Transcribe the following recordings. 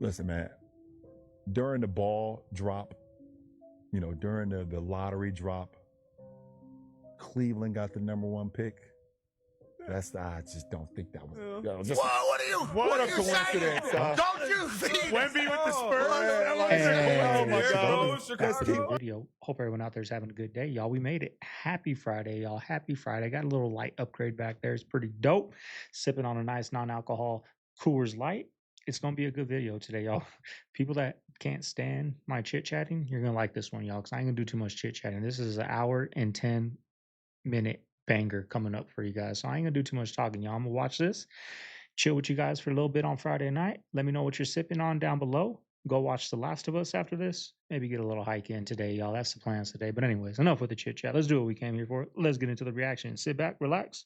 Listen, man, during the ball drop, during the lottery drop, Cleveland got the #1 pick. I just don't think that was. What a coincidence! Don't you think? Wemby with the Spurs. Oh my God! That's the video. Hope everyone out there is having a good day, y'all. We made it. Happy Friday, y'all. Happy Friday. Got a little light upgrade back there. It's pretty dope. Sipping on a nice non-alcohol Coors Light. It's gonna be a good video today, y'all. People that can't stand my chit-chatting, you're gonna like this one, y'all, because I ain't gonna do too much chit-chatting. This is an hour and 10-minute banger coming up for you guys. So I ain't gonna do too much talking, y'all. I'm gonna watch this, chill with you guys for a little bit on Friday night. Let me know what you're sipping on down below. Go watch The Last of Us after this. Maybe get a little hike in today, y'all. That's the plans today. But anyways, enough with the chit chat. Let's do what we came here for. Let's get into the reaction. Sit back, relax,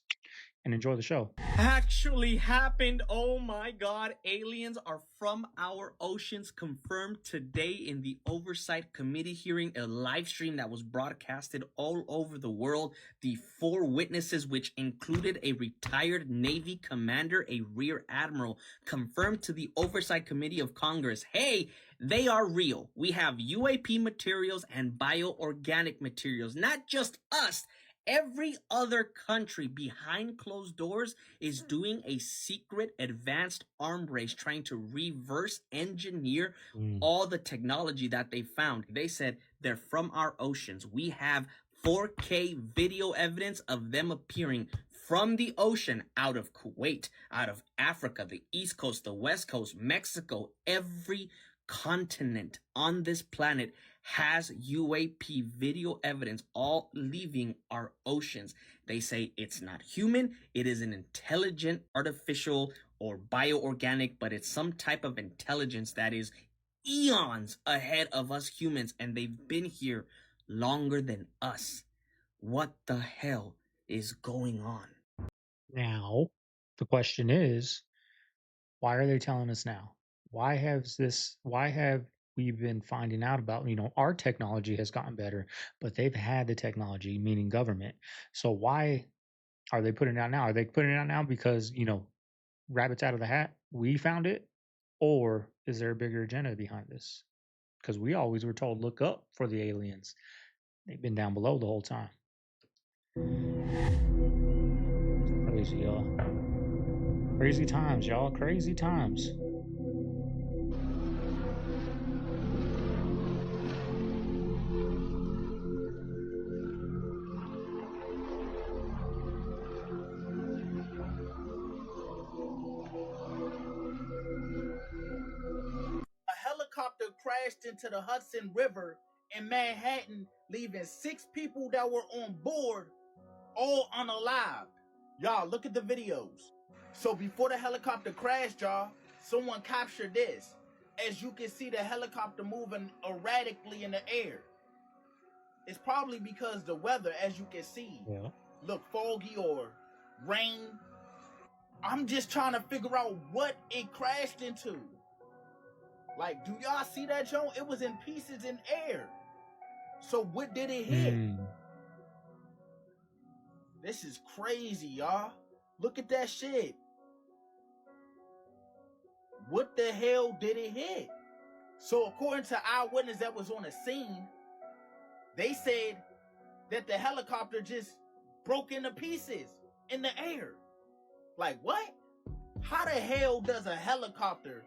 and enjoy the show. Actually happened. Oh my God. Aliens are from our oceans, confirmed today in the Oversight Committee hearing, a live stream that was broadcasted all over the world. The 4 witnesses, which included a retired Navy commander, a rear admiral, confirmed to the Oversight Committee of Congress, hey, they are real. We have UAP materials and bioorganic materials, not just us. Every other country behind closed doors is doing a secret advanced arm race trying to reverse engineer all the technology that they found. They said they're from our oceans. We have 4K video evidence of them appearing from the ocean out of Kuwait, out of Africa, the East Coast, the West Coast, Mexico. Every continent on this planet has UAP video evidence, all leaving our oceans. They say it's not human, it is an intelligent, artificial, or bioorganic, but it's some type of intelligence that is eons ahead of us humans, and they've been here longer than us. What the hell is going on? Now, the question is, why are they telling us now? Why have we been finding out about, our technology has gotten better, but they've had the technology, meaning government. So why are they putting it out now? Are they putting it out now because, rabbits out of the hat, we found it? Or is there a bigger agenda behind this? Because we always were told, look up for the aliens. They've been down below the whole time. Crazy, y'all. Crazy times, y'all. Crazy times. Helicopter crashed into the Hudson River in Manhattan, leaving 6 people that were on board all unalived. Y'all, look at the videos. So before the helicopter crashed, y'all, someone captured this. As you can see, the helicopter moving erratically in the air. It's probably because the weather, as you can see, look foggy or rain. I'm just trying to figure out what it crashed into. Like, do y'all see that, Joe? It was in pieces in air. So what did it hit? This is crazy, y'all. Look at that shit. What the hell did it hit? So according to eyewitness that was on the scene, they said that the helicopter just broke into pieces in the air. Like, what? How the hell does a helicopter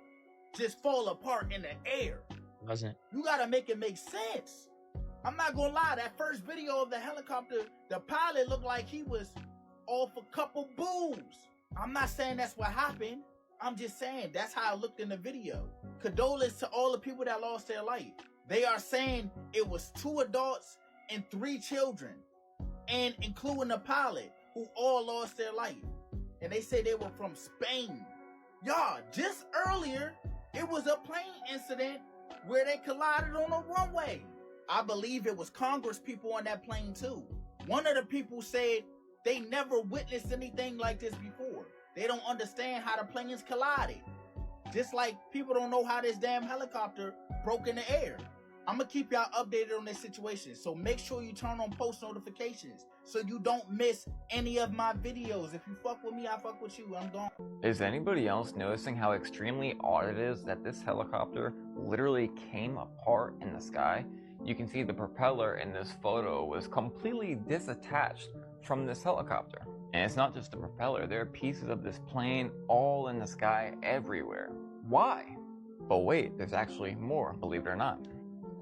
just fall apart in the air? Wasn't. You gotta make it make sense. I'm not gonna lie, that first video of the helicopter, the pilot looked like he was off a couple booze. I'm not saying that's what happened. I'm just saying that's how it looked in the video. Condolence to all the people that lost their life. They are saying it was 2 adults and 3 children, and including the pilot, who all lost their life. And they say they were from Spain. Y'all, just earlier, it was a plane incident where they collided on a runway. I believe it was Congress people on that plane too. One of the people said they never witnessed anything like this before. They don't understand how the planes collided. Just like people don't know how this damn helicopter broke in the air. I'm gonna keep y'all updated on this situation. So make sure you turn on post notifications so you don't miss any of my videos. If you fuck with me, I fuck with you. I'm gone. Is anybody else noticing how extremely odd it is that this helicopter literally came apart in the sky? You can see the propeller in this photo was completely disattached from this helicopter. And it's not just the propeller, there are pieces of this plane all in the sky everywhere. Why? But wait, there's actually more, believe it or not.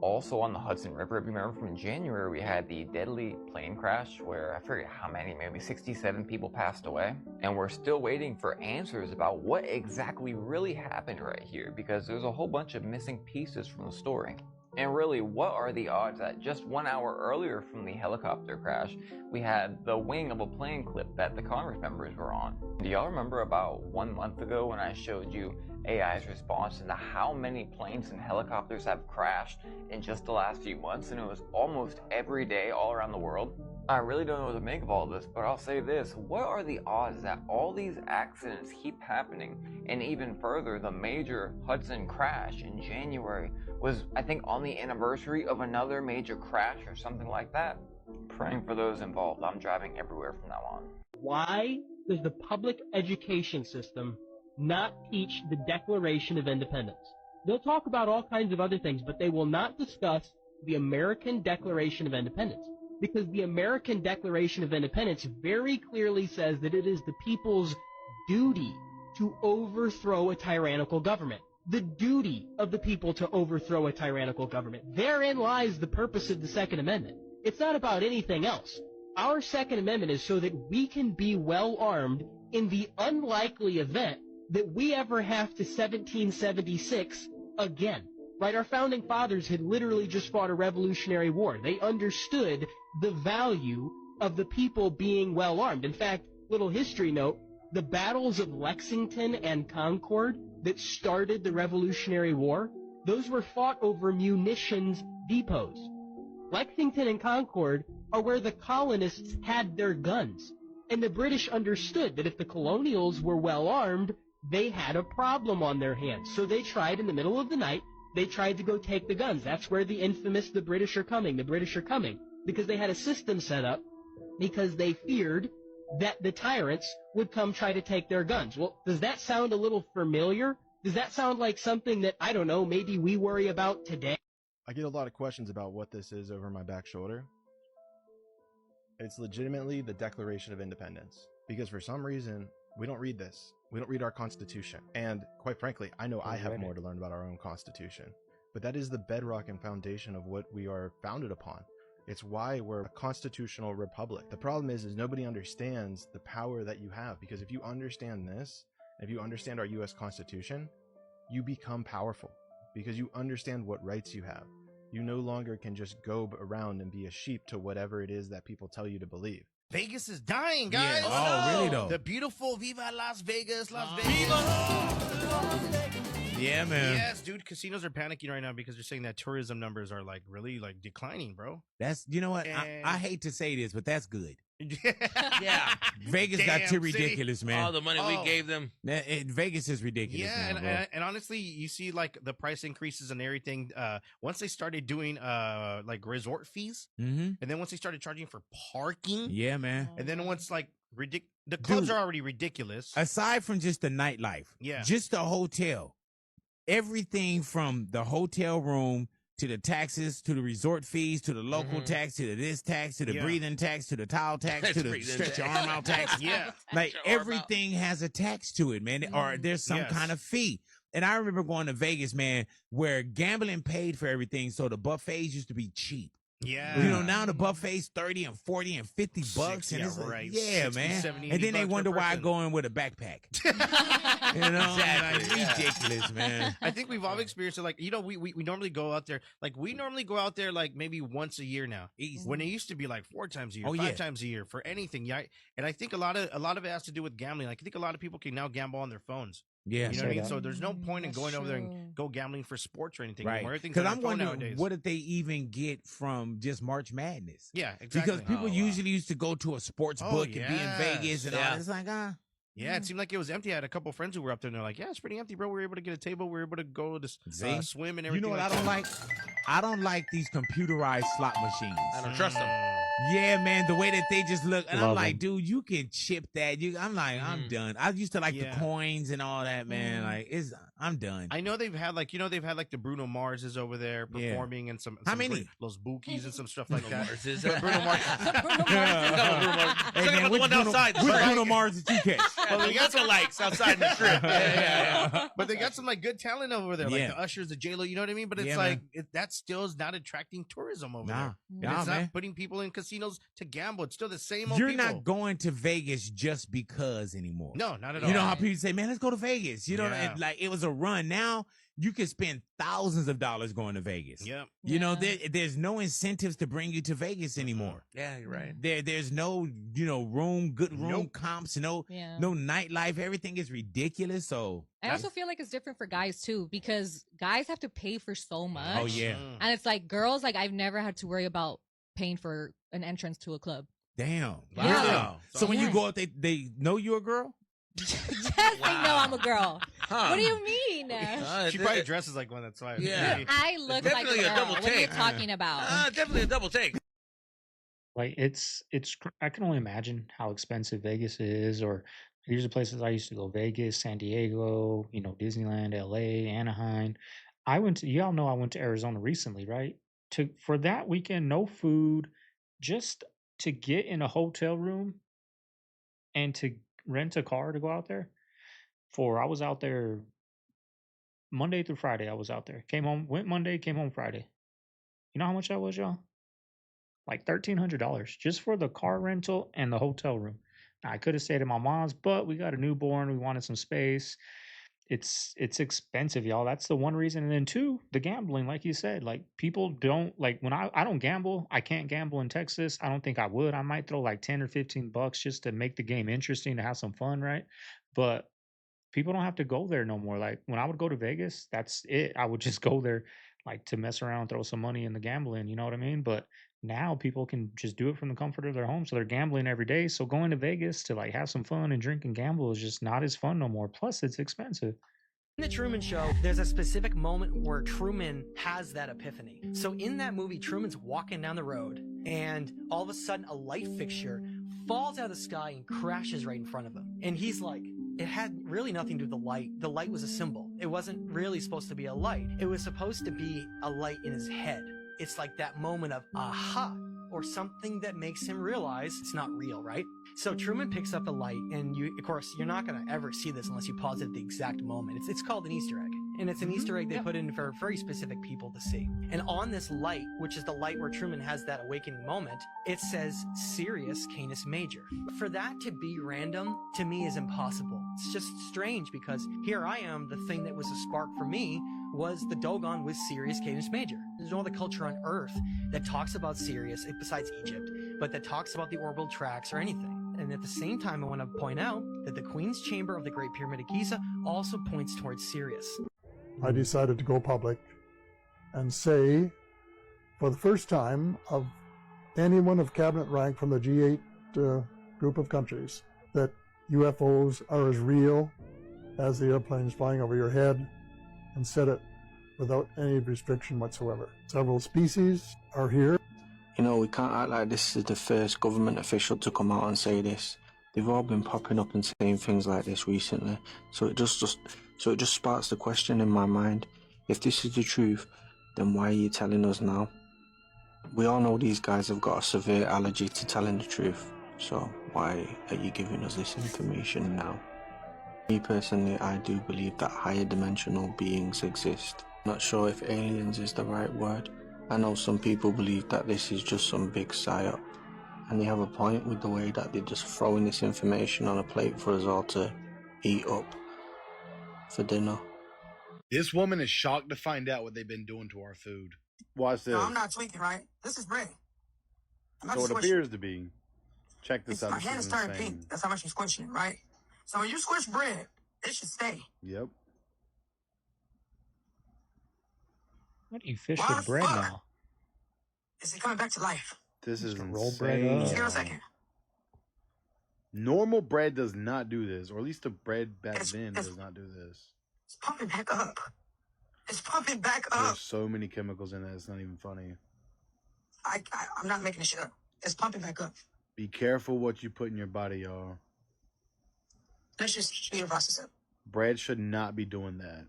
Also on the Hudson River, if you remember from January, we had the deadly plane crash where I forget how many, maybe 67 people passed away. And we're still waiting for answers about what exactly really happened right here, because there's a whole bunch of missing pieces from the story. And really, what are the odds that just 1 hour earlier from the helicopter crash, we had the wing of a plane clip that the Congress members were on? Do y'all remember about 1 month ago when I showed you AI's response into how many planes and helicopters have crashed in just the last few months, and it was almost every day all around the world? I really don't know what to make of all this, but I'll say this: what are the odds that all these accidents keep happening? And even further, the major Hudson crash in January was, I think, on the anniversary of another major crash or something like that. Praying for those involved. I'm driving everywhere from now on. Why does the public education system not teach the Declaration of Independence? They'll talk about all kinds of other things, but they will not discuss the American Declaration of Independence. Because the American Declaration of Independence very clearly says that it is the people's duty to overthrow a tyrannical government. The duty of the people to overthrow a tyrannical government. Therein lies the purpose of the Second Amendment. It's not about anything else. Our Second Amendment is so that we can be well armed in the unlikely event that we ever have to 1776 again. Right? Our founding fathers had literally just fought a Revolutionary War. They understood the value of the people being well armed. In fact, little history note, the battles of Lexington and Concord that started the Revolutionary War, those were fought over munitions depots. Lexington and Concord are where the colonists had their guns. And the British understood that if the colonials were well armed, they had a problem on their hands. So they tried in the middle of the night, they tried to go take the guns. That's where the infamous "the British are coming," because they had a system set up because they feared that the tyrants would come try to take their guns. Well, does that sound a little familiar? Does that sound like something that, I don't know, maybe we worry about today? I get a lot of questions about what this is over my back shoulder. It's legitimately the Declaration of Independence, because for some reason, we don't read this. We don't read our Constitution. And quite frankly, I know I have more to learn about our own Constitution. But that is the bedrock and foundation of what we are founded upon. It's why we're a constitutional republic. The problem is nobody understands the power that you have, because if you understand this, if you understand our U.S. Constitution, you become powerful because you understand what rights you have. You no longer can just go around and be a sheep to whatever it is that people tell you to believe. Vegas is dying, guys. Yeah. Oh, really though? The beautiful Viva Las Vegas, Las Vegas. Viva! Yeah, man. Yes, dude. Casinos are panicking right now because they're saying that tourism numbers are like really like declining, bro. That's, you know what? I hate to say this, but that's good. Yeah. Vegas got too ridiculous, man. All the money we gave them. Vegas is ridiculous. Yeah, now, and honestly, you see like the price increases and everything. Once they started doing like resort fees, and then once they started charging for parking, yeah, man. And then once like the clubs are already ridiculous. Aside from just the nightlife, just the hotel, everything from the hotel room to the taxes, to the resort fees, to the local tax, to the this tax, to the breathing tax, to the towel tax, to the stretch your arm out tax. Like everything has a tax to it, man. Or there's some kind of fee. And I remember going to Vegas, man, where gambling paid for everything. So the buffets used to be cheap. Yeah. You know, now the buffet's 30 and 40 and 50 bucks. And it's like, 60, man. 70, and then they wonder why I go in with a backpack. You know, exactly. Like, ridiculous, man. I think we've all experienced it. Like, you know, we normally go out there. Like, we normally go out there like maybe once a year now. Easy. When it used to be like 4 times a year, 5 times a year for anything. Yeah. And I think a lot of it has to do with gambling. Like, I think a lot of people can now gamble on their phones. Yeah, you know what I mean. So there's no point in going over there and go gambling for sports or anything. Right? Because I'm wondering nowadays, what did they even get from just March Madness? Yeah, exactly. Because people usually used to go to a sports book and be in Vegas and all. It's like, Yeah, it seemed like it was empty. I had a couple friends who were up there, and they're like, "Yeah, it's pretty empty, bro. We were able to get a table. We were able to go to swim and everything." You know what I don't like? I don't like these computerized slot machines. I don't trust them. Yeah, man, the way that they just look, and Love I'm like, 'em. dude, you can chip that. I'm like, I'm done. I used to like the coins and all that, man. Like, I'm done. I know they've had like the Bruno Marses over there performing and some How many? Los Bookies and some stuff like that. Marses. Bruno Mars. Hey, man, the one outside. Which Bruno Mars did you catch? Well, we got some likes outside the strip. Yeah. But they got some like good talent over there, like Yeah. the ushers, the J-Lo, you know what I mean? But it's Yeah, like that still is not attracting tourism over there. And it's man. not putting people in casinos to gamble. It's still the same old You're people. not going to Vegas just because anymore. No, not at all. You know how people say, man, let's go to Vegas. You know, Yeah. like it was a run. Now you can spend thousands of dollars going to Vegas. Yep. You know, there's no incentives to bring you to Vegas anymore. Yeah, you're right. There's no, good room comps, no nightlife. Everything is ridiculous. So I also feel like it's different for guys too, because guys have to pay for so much. Oh yeah. And it's like girls, like I've never had to worry about paying for an entrance to a club. Damn. Yeah. Really? So when you go out, they know you're a girl? Yes, they know I'm a girl. Huh. What do you mean? She probably dresses like one. That's why. Yeah. I look like a Definitely a girl. double What are you take. talking about? Definitely a double take. Like I can only imagine how expensive Vegas is, or these are places I used to go: Vegas, San Diego, Disneyland, LA, Anaheim. Y'all know I went to Arizona recently, right? For that weekend, no food, just to get in a hotel room and to rent a car to go out there. I was out there Monday through Friday. I was out there. Went Monday, came home Friday. You know how much that was, y'all? Like $1,300 just for the car rental and the hotel room. Now, I could have stayed at my mom's, but we got a newborn. We wanted some space. It's expensive, y'all. That's the one reason. And then two, the gambling, like you said, like people don't like when I don't gamble. I can't gamble in Texas. I don't think I would. I might throw like 10 or 15 bucks just to make the game interesting, to have some fun, right? But people don't have to go there no more. Like when I would go to Vegas, that's it. I would just go there like to mess around, throw some money in the gambling, you know what I mean? But now people can just do it from the comfort of their home. So they're gambling every day. So going to Vegas to like have some fun and drink and gamble is just not as fun no more. Plus it's expensive. In the Truman Show, there's a specific moment where Truman has that epiphany. So in that movie, Truman's walking down the road and all of a sudden a light fixture falls out of the sky and crashes right in front of him. And he's like, it had really nothing to do with the light. The light was a symbol. It wasn't really supposed to be a light. It was supposed to be a light in his head. It's like that moment of aha, or something that makes him realize it's not real, right? So Truman picks up the light, and of course, you're not going to ever see this unless you pause it at the exact moment. It's called an Easter egg. And it's an Easter egg they put in for very specific people to see. And on this light, which is the light where Truman has that awakening moment, it says Sirius Canis Major. For that to be random, to me, is impossible. It's just strange because here I am, the thing that was a spark for me was the Dogon with Sirius Canis Major. There's no other culture on Earth that talks about Sirius, besides Egypt, but that talks about the orbital tracks or anything. And at the same time, I want to point out that the Queen's Chamber of the Great Pyramid of Giza also points towards Sirius. I decided to go public and say, for the first time, of anyone of cabinet rank from the G8 group of countries, that UFOs are as real as the airplanes flying over your head, and said it without any restriction whatsoever. Several species are here. You know, we can't act like this is the first government official to come out and say this. They've all been popping up and saying things like this recently, so it just sparks the question in my mind. If this is the truth, then why are you telling us now? We all know these guys have got a severe allergy to telling the truth, so why are you giving us this information now? Me personally, I do believe that higher dimensional beings exist. Not sure if aliens is the right word. I know some people believe that this is just some big psyop, and they have a point with the way that they're just throwing this information on a plate for us all to eat up for dinner. This woman is shocked to find out what they've been doing to our food. Watch this. No, I'm not tweaking, right? This is bread. So it appears to be. Check this out. My hand is turning pink. That's how much I'm squishing it, right? So when you squish bread, it should stay. Yep. What do you fish with bread now? Is it coming back to life? This is roll bread up. Just give me a second. Normal bread does not do this, or at least the bread back then does not do this. It's pumping back up. It's pumping back up. There's so many chemicals in that, it's not even funny. I'm not making this shit up. It's pumping back up. Be careful what you put in your body, y'all. Let's just speed the process up. Bread should not be doing that.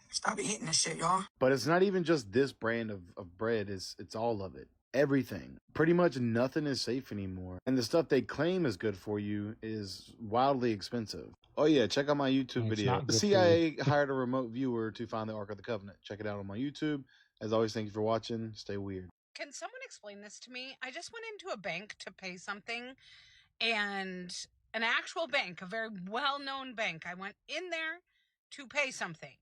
Stop eating this shit, y'all. But it's not even just this brand of bread, it's all of it. Everything. Pretty much nothing is safe anymore. And the stuff they claim is good for you is wildly expensive. Oh yeah, check out my YouTube video. The CIA hired a remote viewer to find the Ark of the Covenant. Check it out on my YouTube. As always, thank you for watching. Stay weird. Can someone explain this to me? I just went into a bank to pay something, and an actual bank, a very well-known bank. I went in there to pay something.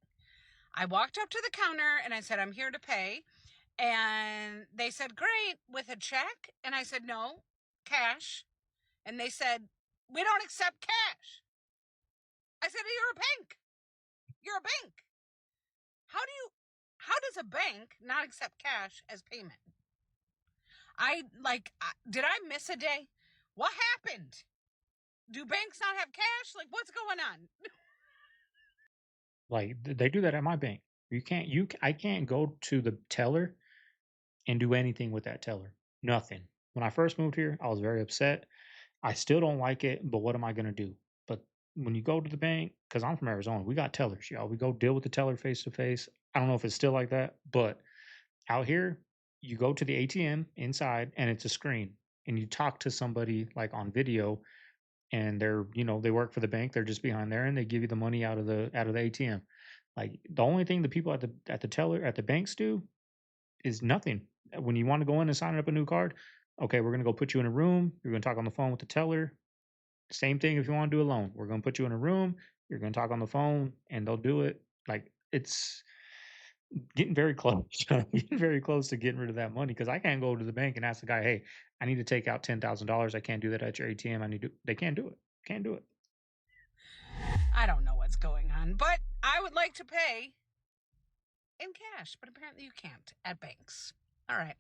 I walked up to the counter and I said, I'm here to pay. And they said, great, with a check? And I said, no, cash. And they said, we don't accept cash. I said, you're a bank. You're a bank. How does a bank not accept cash as payment? Did I miss a day? What happened? Do banks not have cash? Like, what's going on? Like, they do that at my bank. I can't go to the teller and do anything with that teller. Nothing. When I first moved here, I was very upset. I still don't like it, but what am I going to do? But when you go to the bank, because I'm from Arizona, we got tellers, y'all. We go deal with the teller face to face. I don't know if it's still like that, but out here, you go to the ATM inside and it's a screen, and you talk to somebody like on video, and they're, they work for the bank. They're just behind there and they give you the money out of the ATM. Like, the only thing the people at the banks do is nothing. When you want to go in and sign up a new card, okay, we're going to go put you in a room. You're going to talk on the phone with the teller. Same thing if you want to do a loan. We're going to put you in a room. You're going to talk on the phone and they'll do it. Like, it's getting very close. Getting very close to getting rid of that money, because I can't go to the bank and ask the guy, hey, I need to take out $10,000. I can't do that at your ATM. They can't do it. Can't do it. I don't know what's going on, but I would like to pay in cash, but apparently you can't at banks. All right.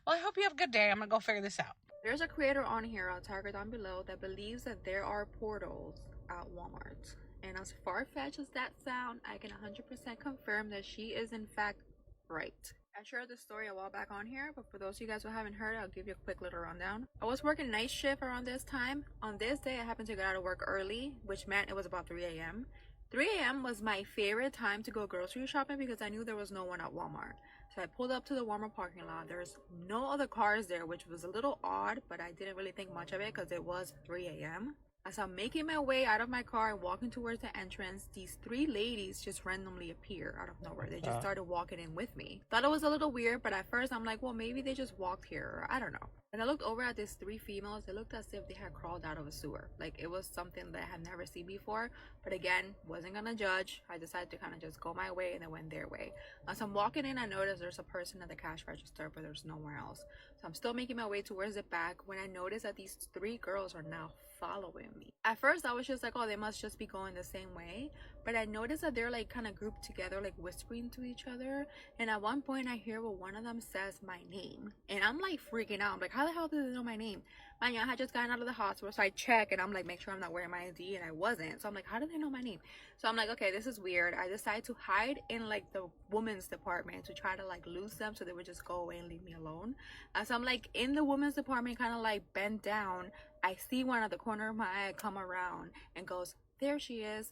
Well, I hope you have a good day. I'm going to go figure this out. There's a creator on here, I'll tag her down below, that believes that there are portals at Walmart. And as far-fetched as that sound, I can 100% confirm that she is in fact right. I shared this story a while back on here, but for those of you guys who haven't heard, I'll give you a quick little rundown. I was working night shift around this time. On this day, I happened to get out of work early, which meant it was about 3 a.m. 3 a.m. was my favorite time to go grocery shopping because I knew there was no one at Walmart. So I pulled up to the Walmart parking lot. There's no other cars there, which was a little odd, but I didn't really think much of it because it was 3 a.m. As I'm making my way out of my car and walking towards the entrance, these three ladies just randomly appear out of nowhere. They just started walking in with me. Thought it was a little weird, but at first I'm like, well, maybe they just walked here, or I don't know. When I looked over at these three females, it looked as if they had crawled out of a sewer. Like, it was something that I had never seen before. But again, wasn't gonna judge. I decided to kind of just go my way and they went their way. As I'm walking in, I noticed there's a person at the cash register, but there's nowhere else. So I'm still making my way towards the back when I noticed that these three girls are now following me. At first I was just like, oh, they must just be going the same way, but I noticed that they're like kind of grouped together, like whispering to each other. And at one point I hear where one of them says my name, and I'm like freaking out. I'm like, how the hell do they know my name? Man, I had just gotten out of the hospital, so I check and I'm like, make sure I'm not wearing my ID, and I wasn't. So I'm like, how do they know my name? So I'm like, okay, this is weird. I decided to hide in like the women's department to try to like lose them so they would just go away and leave me alone. So I'm like in the women's department, kind of like bent down. I see one at the corner of my eye come around and goes, there she is.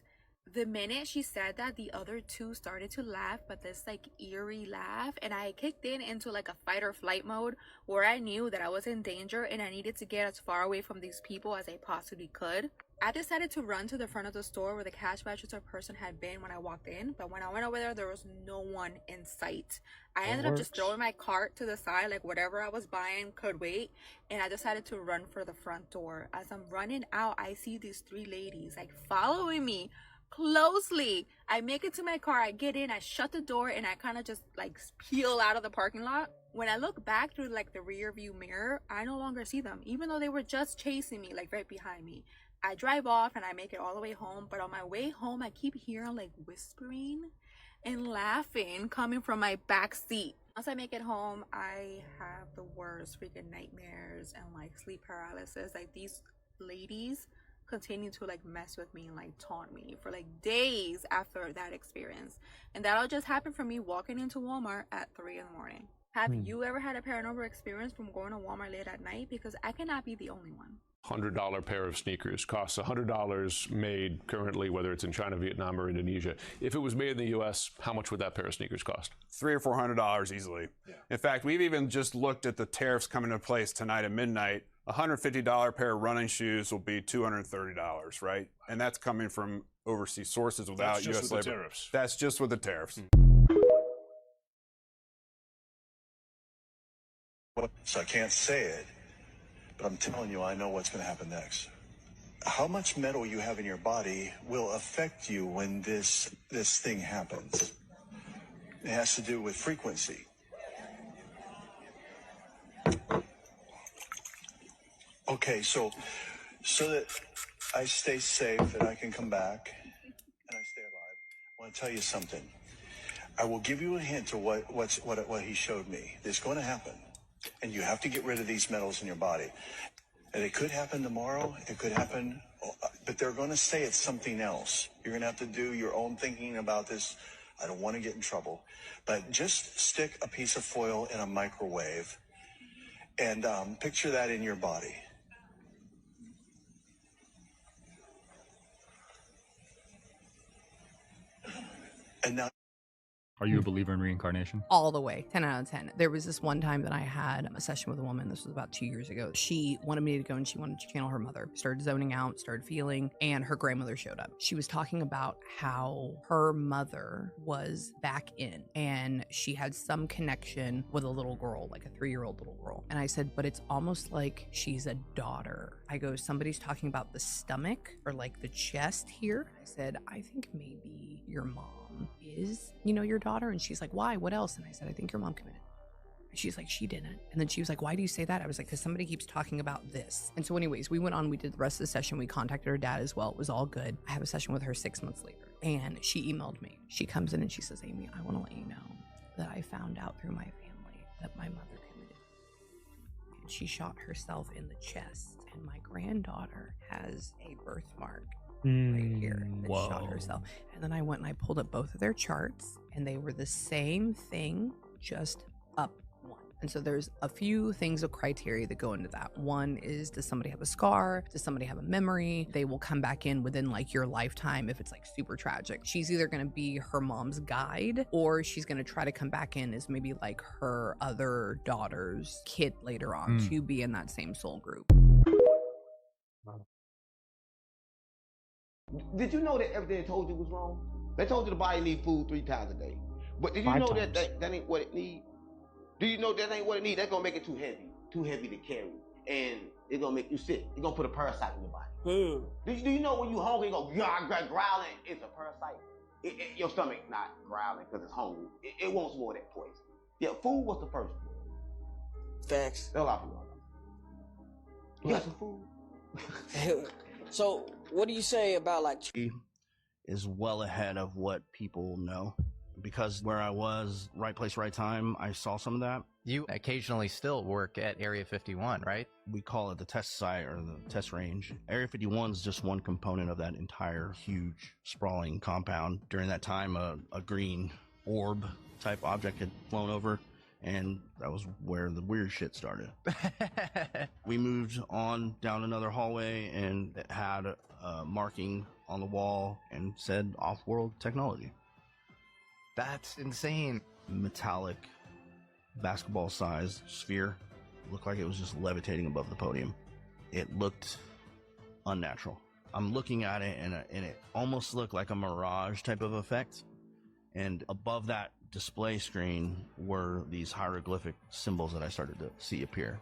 The minute she said that, the other two started to laugh, but this like eerie laugh, and I kicked into like a fight or flight mode where I knew that I was in danger and I needed to get as far away from these people as I possibly could. I decided to run to the front of the store where the cash register person had been when I walked in, but when I went over there was no one in sight. I ended up just throwing my cart to the side, like whatever I was buying could wait, and I decided to run for the front door. As I'm running out, I see these three ladies like following me closely. I make it to my car, I get in, I shut the door, and I kind of just like peel out of the parking lot. When I look back through like the rear view mirror, I no longer see them, even though they were just chasing me like right behind me. I drive off and I make it all the way home, but on my way home I keep hearing like whispering, and laughing coming from my back seat. Once I make it home, I have the worst freaking nightmares and like sleep paralysis. Like these ladies continue to like mess with me and like taunt me for like days after that experience. And that'll just happen from me walking into Walmart at 3 in the morning. Have you ever had a paranormal experience from going to Walmart late at night? Because I cannot be the only one. $100 pair of sneakers costs $100 made currently, whether it's in China, Vietnam, or Indonesia. If it was made in the U.S., how much would that pair of sneakers cost? $300 or $400 easily. Yeah. In fact, we've even just looked at the tariffs coming into place tonight at midnight. A $150 pair of running shoes will be $230, right? And that's coming from overseas sources without U.S. labor. Tariffs. That's just with the tariffs. So I can't say it, but I'm telling you, I know what's going to happen next. How much metal you have in your body will affect you when this thing happens. It has to do with frequency. Okay, so that I stay safe, that I can come back, and I stay alive, I want to tell you something. I will give you a hint to what he showed me. It's going to happen. And you have to get rid of these metals in your body. And it could happen tomorrow, it could happen, but they're going to say it's something else. You're going to have to do your own thinking about this. I don't want to get in trouble. But just stick a piece of foil in a microwave and picture that in your body. And now, are you a believer in reincarnation? All the way, 10 out of 10. There was this one time that I had a session with a woman. This was about 2 years ago. She wanted me to go and she wanted to channel her mother. Started zoning out, started feeling, and her grandmother showed up. She was talking about how her mother was back in and she had some connection with a little girl, like a 3-year-old little girl. And I said, but it's almost like she's a daughter. I go, somebody's talking about the stomach or like the chest here. I said, I think maybe your mom is, your daughter. And she's like, why? What else? And I said, I think your mom committed. And she's like, she didn't. And then she was like, why do you say that? I was like, because somebody keeps talking about this. And so anyways, we went on, we did the rest of the session. We contacted her dad as well. It was all good. I have a session with her 6 months later. And she emailed me. She comes in and she says, Amy, I want to let you know that I found out through my family that my mother committed. And she shot herself in the chest. And my granddaughter has a birthmark right here that shot herself. And then I went and I pulled up both of their charts and they were the same thing, just up one. And so there's a few things of criteria that go into that. One is, does somebody have a scar? Does somebody have a memory? They will come back in within like your lifetime if it's like super tragic. She's either going to be her mom's guide or she's going to try to come back in as maybe like her other daughter's kid later on to be in that same soul group. Did you know that everything they told you was wrong? They told you the body need food 3 times a day. But did you know that ain't what it need? Do you know that ain't what it need? That's gonna make it too heavy to carry. And it's gonna make you sick. It's gonna put a parasite in your body. Do you know when you hungry, you go growling, it's a parasite? Your stomach not growling because it's hungry. It wants more of that poison. Yeah, food was the first one. Facts. A lot of people don't know. You got some food? So, what do you say about like is well ahead of what people know, because where I was, right place, right time, I saw some of that. You occasionally still work at Area 51, right? We call it the test site or the test range. Area 51 is just one component of that entire huge sprawling compound. During that time, a green orb type object had flown over, and that was where the weird shit started. We moved on down another hallway and it had a marking on the wall and said off-world technology. That's insane. Metallic basketball-sized sphere. Looked like it was just levitating above the podium. It looked unnatural. I'm looking at it and it almost looked like a mirage type of effect. And above that display screen were these hieroglyphic symbols that I started to see appear.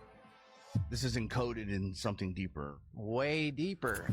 This is encoded in something deeper. Way deeper.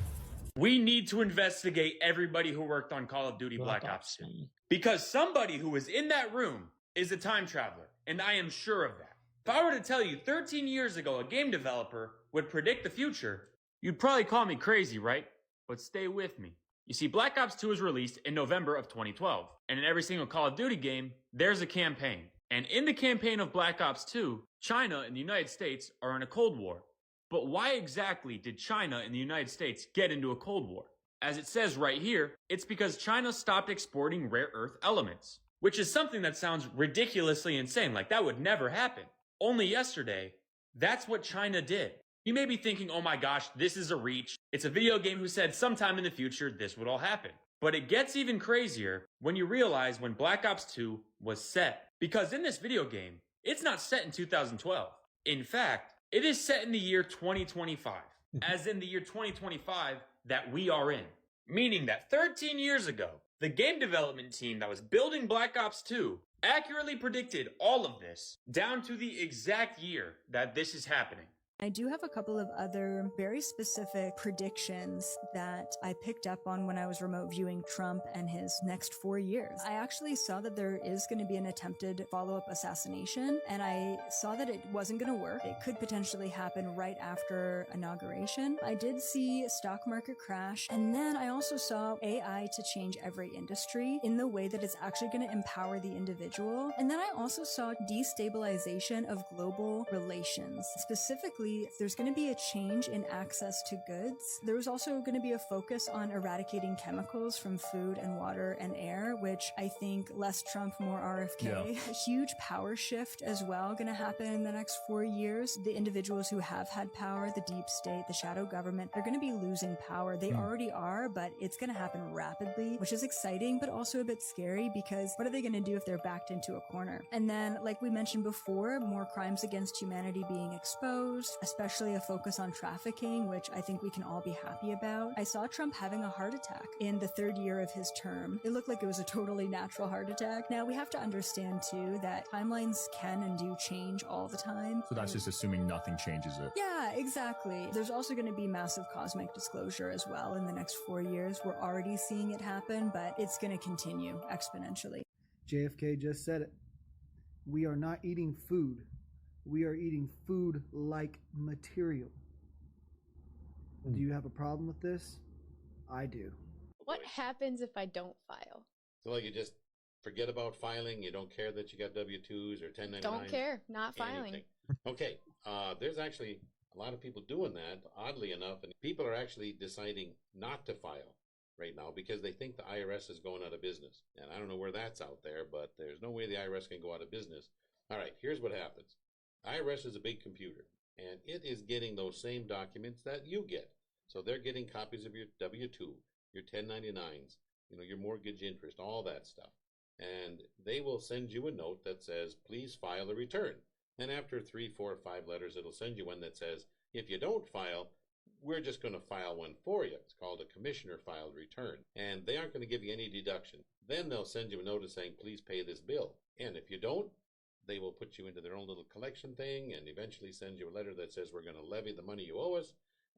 We need to investigate everybody who worked on Call of Duty Black Ops 2. Because somebody who was in that room is a time traveler, and I am sure of that. If I were to tell you 13 years ago a game developer would predict the future, you'd probably call me crazy, right? But stay with me. You see, Black Ops 2 was released in November of 2012, and in every single Call of Duty game, there's a campaign. And in the campaign of Black Ops 2, China and the United States are in a Cold War. But why exactly did China and the United States get into a Cold War? As it says right here, it's because China stopped exporting rare earth elements, which is something that sounds ridiculously insane, like that would never happen. Only yesterday, that's what China did. You may be thinking, oh my gosh, this is a reach. It's a video game who said sometime in the future this would all happen. But it gets even crazier when you realize when Black Ops 2 was set. Because in this video game, it's not set in 2012. In fact, it is set in the year 2025, as in the year 2025 that we are in. Meaning that 13 years ago, the game development team that was building Black Ops 2 accurately predicted all of this down to the exact year that this is happening. I do have a couple of other very specific predictions that I picked up on when I was remote viewing Trump and his next 4 years. I actually saw that there is going to be an attempted follow-up assassination, and I saw that it wasn't going to work. It could potentially happen right after inauguration. I did see stock market crash, and then I also saw AI to change every industry in the way that it's actually going to empower the individual. And then I also saw destabilization of global relations. Specifically, there's going to be a change in access to goods. There's also going to be a focus on eradicating chemicals from food and water and air, which I think less Trump, more RFK. Yeah. A huge power shift as well going to happen in the next 4 years. The individuals who have had power, the deep state, the shadow government, they're going to be losing power. They already are, but it's going to happen rapidly, which is exciting, but also a bit scary because what are they going to do if they're backed into a corner? And then, like we mentioned before, more crimes against humanity being exposed, especially a focus on trafficking, which I think we can all be happy about. I saw Trump having a heart attack in the 3rd year of his term. It looked like it was a totally natural heart attack. Now, we have to understand, too, that timelines can and do change all the time. So that's just assuming nothing changes it. Yeah, exactly. There's also going to be massive cosmic disclosure as well in the next 4 years. We're already seeing it happen, but it's going to continue exponentially. JFK just said it. We are not eating food. We are eating food-like material. Do you have a problem with this? I do. What happens if I don't file? So like you just forget about filing, you don't care that you got W-2s or 1099s? Don't care, not filing. Anything. Okay, there's actually a lot of people doing that, oddly enough, and people are actually deciding not to file right now because they think the IRS is going out of business. And I don't know where that's out there, but there's no way the IRS can go out of business. All right, here's what happens. IRS is a big computer, and it is getting those same documents that you get. So they're getting copies of your W-2, your 1099s, your mortgage interest, all that stuff. And they will send you a note that says, please file a return. And after 3, 4, 5 letters, it'll send you one that says, if you don't file, we're just going to file one for you. It's called a commissioner filed return. And they aren't going to give you any deduction. Then they'll send you a notice saying, please pay this bill. And if you don't, they will put you into their own little collection thing and eventually send you a letter that says we're going to levy the money you owe us,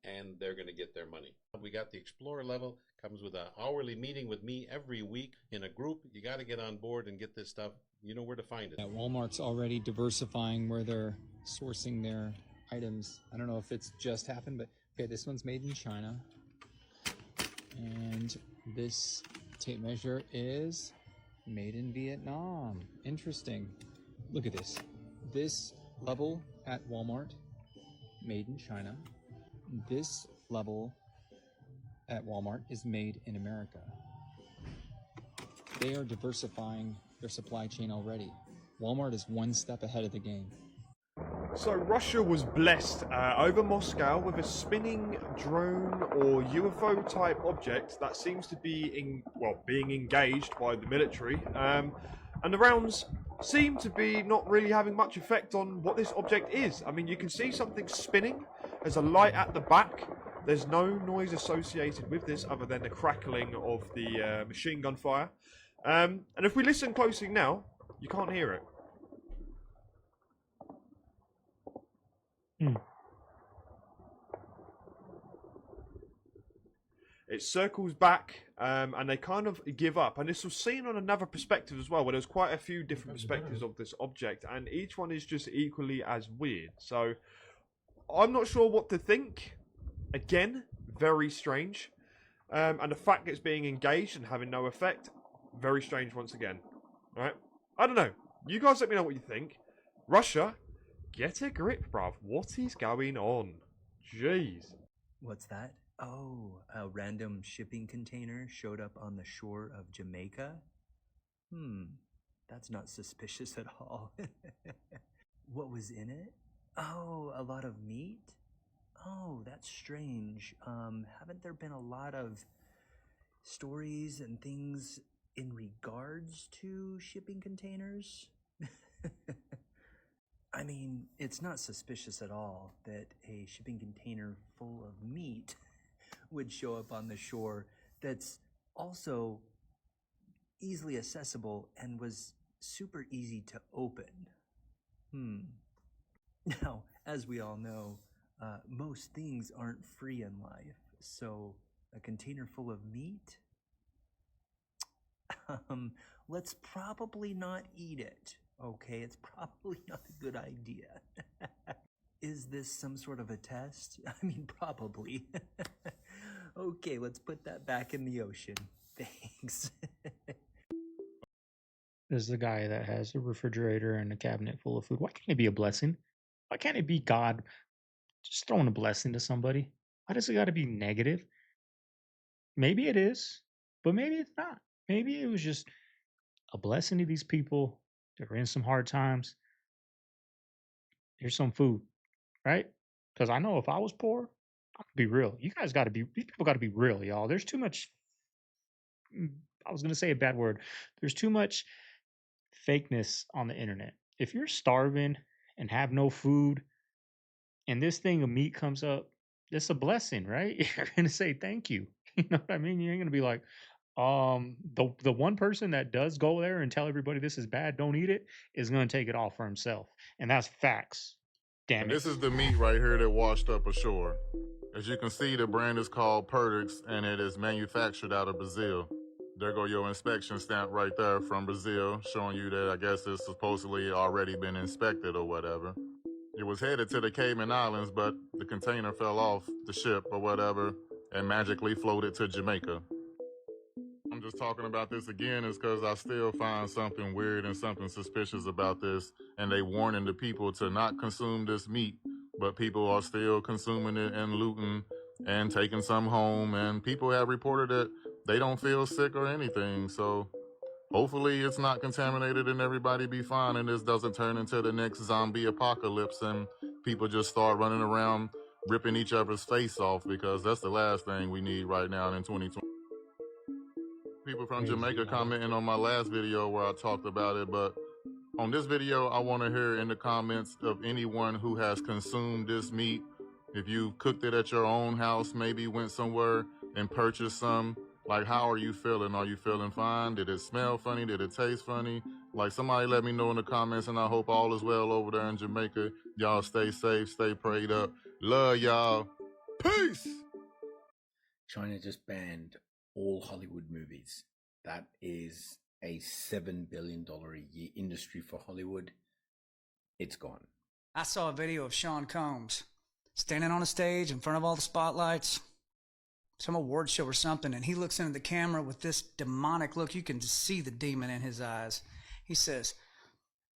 and they're going to get their money. We got the Explorer level, comes with an hourly meeting with me every week in a group. You got to get on board and get this stuff. You know where to find it. Yeah, Walmart's already diversifying where they're sourcing their items. I don't know if it's just happened, but okay, this one's made in China. And this tape measure is made in Vietnam. Interesting. Look at this. This level at Walmart, made in China. This level at Walmart is made in America. They are diversifying their supply chain already. Walmart is one step ahead of the game. So Russia was blessed over Moscow with a spinning drone or UFO type object that seems to be being engaged by the military. And the rounds seem to be not really having much effect on what this object is. I mean, you can see something spinning. There's a light at the back. There's no noise associated with this other than the crackling of the machine gun fire. And if we listen closely now, you can't hear it. It circles back, and they kind of give up. And this was seen on another perspective as well, where there's quite a few different perspectives of this object, and each one is just equally as weird. So I'm not sure what to think. Again, very strange. And the fact it's being engaged and having no effect, very strange once again. Right? I don't know. You guys let me know what you think. Russia, get a grip, bruv. What is going on? Jeez. What's that? Oh, a random shipping container showed up on the shore of Jamaica? That's not suspicious at all. What was in it? Oh, a lot of meat? Oh, that's strange. Haven't there been a lot of stories and things in regards to shipping containers? I mean, it's not suspicious at all that a shipping container full of meat would show up on the shore that's also easily accessible and was super easy to open. Now, as we all know, most things aren't free in life, so a container full of meat? Let's probably not eat it, okay? It's probably not a good idea. Is this some sort of a test? I mean, probably. Okay, let's put that back in the ocean. Thanks. There's the guy that has a refrigerator and a cabinet full of food. Why can't it be a blessing? Why can't it be God just throwing a blessing to somebody? Why does it got to be negative? Maybe it is, but maybe it's not. Maybe it was just a blessing to these people that are in some hard times. Here's some food, right? Because I know if I was poor, I'm gonna be real. You guys got to be, these people got to be real, y'all. There's too much, I was going to say a bad word. There's too much fakeness on the internet. If you're starving and have no food and this thing of meat comes up, it's a blessing, right? You're going to say thank you. You know what I mean? You ain't going to be like, the one person that does go there and tell everybody this is bad, don't eat it, is going to take it all for himself. And that's facts. Damn And it. this is the meat right here that washed up ashore. As you can see, the brand is called Predictive, and it is manufactured out of Brazil. There go your inspection stamp right there from Brazil, showing you that I guess it's supposedly already been inspected or whatever. It was headed to the Cayman Islands, but the container fell off the ship or whatever and magically floated to Jamaica. I'm just talking about this again is because I still find something weird and something suspicious about this, and they warning the people to not consume this meat, but people are still consuming it and looting and taking some home, and people have reported that they don't feel sick or anything, so hopefully it's not contaminated and everybody be fine and this doesn't turn into the next zombie apocalypse and people just start running around ripping each other's face off, because that's the last thing we need right now in 2020. People from Jamaica commenting on my last video where I talked about it, but on this video, I want to hear in the comments of anyone who has consumed this meat. If you cooked it at your own house, maybe went somewhere and purchased some, like, how are you feeling? Are you feeling fine? Did it smell funny? Did it taste funny? Like, somebody let me know in the comments, and I hope all is well over there in Jamaica. Y'all stay safe, stay prayed up. Love y'all. Peace! China just banned all Hollywood movies. That is a $7 billion a year industry for Hollywood. It's gone. I saw a video of Sean Combs standing on a stage in front of all the spotlights, some award show or something, and he looks into the camera with this demonic look. You can just see the demon in his eyes. He says,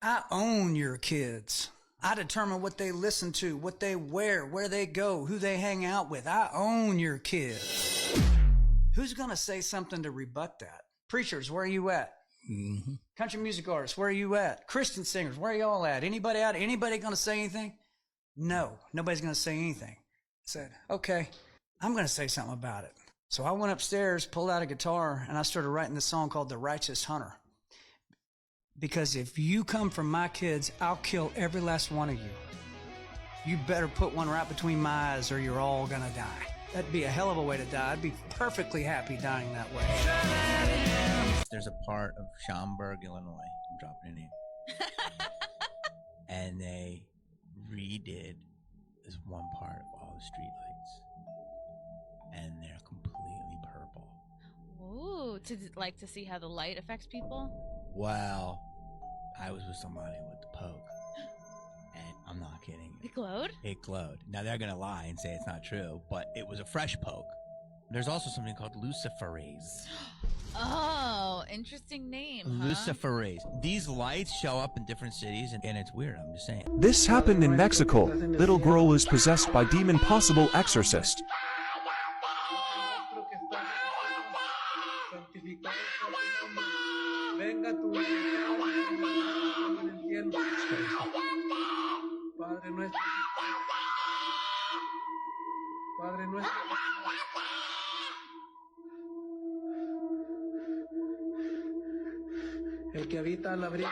I own your kids. I determine what they listen to, what they wear, where they go, who they hang out with. I own your kids. Who's going to say something to rebut that? Preachers, where are you at? Mm-hmm. Country music artists, where are you at? Christian singers, where are y'all at? Anybody out? Anybody going to say anything? No, nobody's going to say anything. I said, okay, I'm going to say something about it. So I went upstairs, pulled out a guitar, and I started writing this song called The Righteous Hunter. Because if you come from my kids, I'll kill every last one of you. You better put one right between my eyes or you're all going to die. That'd be a hell of a way to die. I'd be perfectly happy dying that way. There's a part of Schaumburg, Illinois, I'm dropping a name, and they redid this one part of all the streetlights, and they're completely purple. Ooh, to see how the light affects people? Well, I was with somebody with the poke, and I'm not kidding you. It glowed? It glowed. Now they're gonna lie and say it's not true, but it was a fresh poke. There's also something called luciferase. Oh, interesting name, huh? Luciferase. These lights show up in different cities, and it's weird. I'm just saying. This happened in Mexico. Little girl is possessed by demon possible exorcist. El que habita al abrigo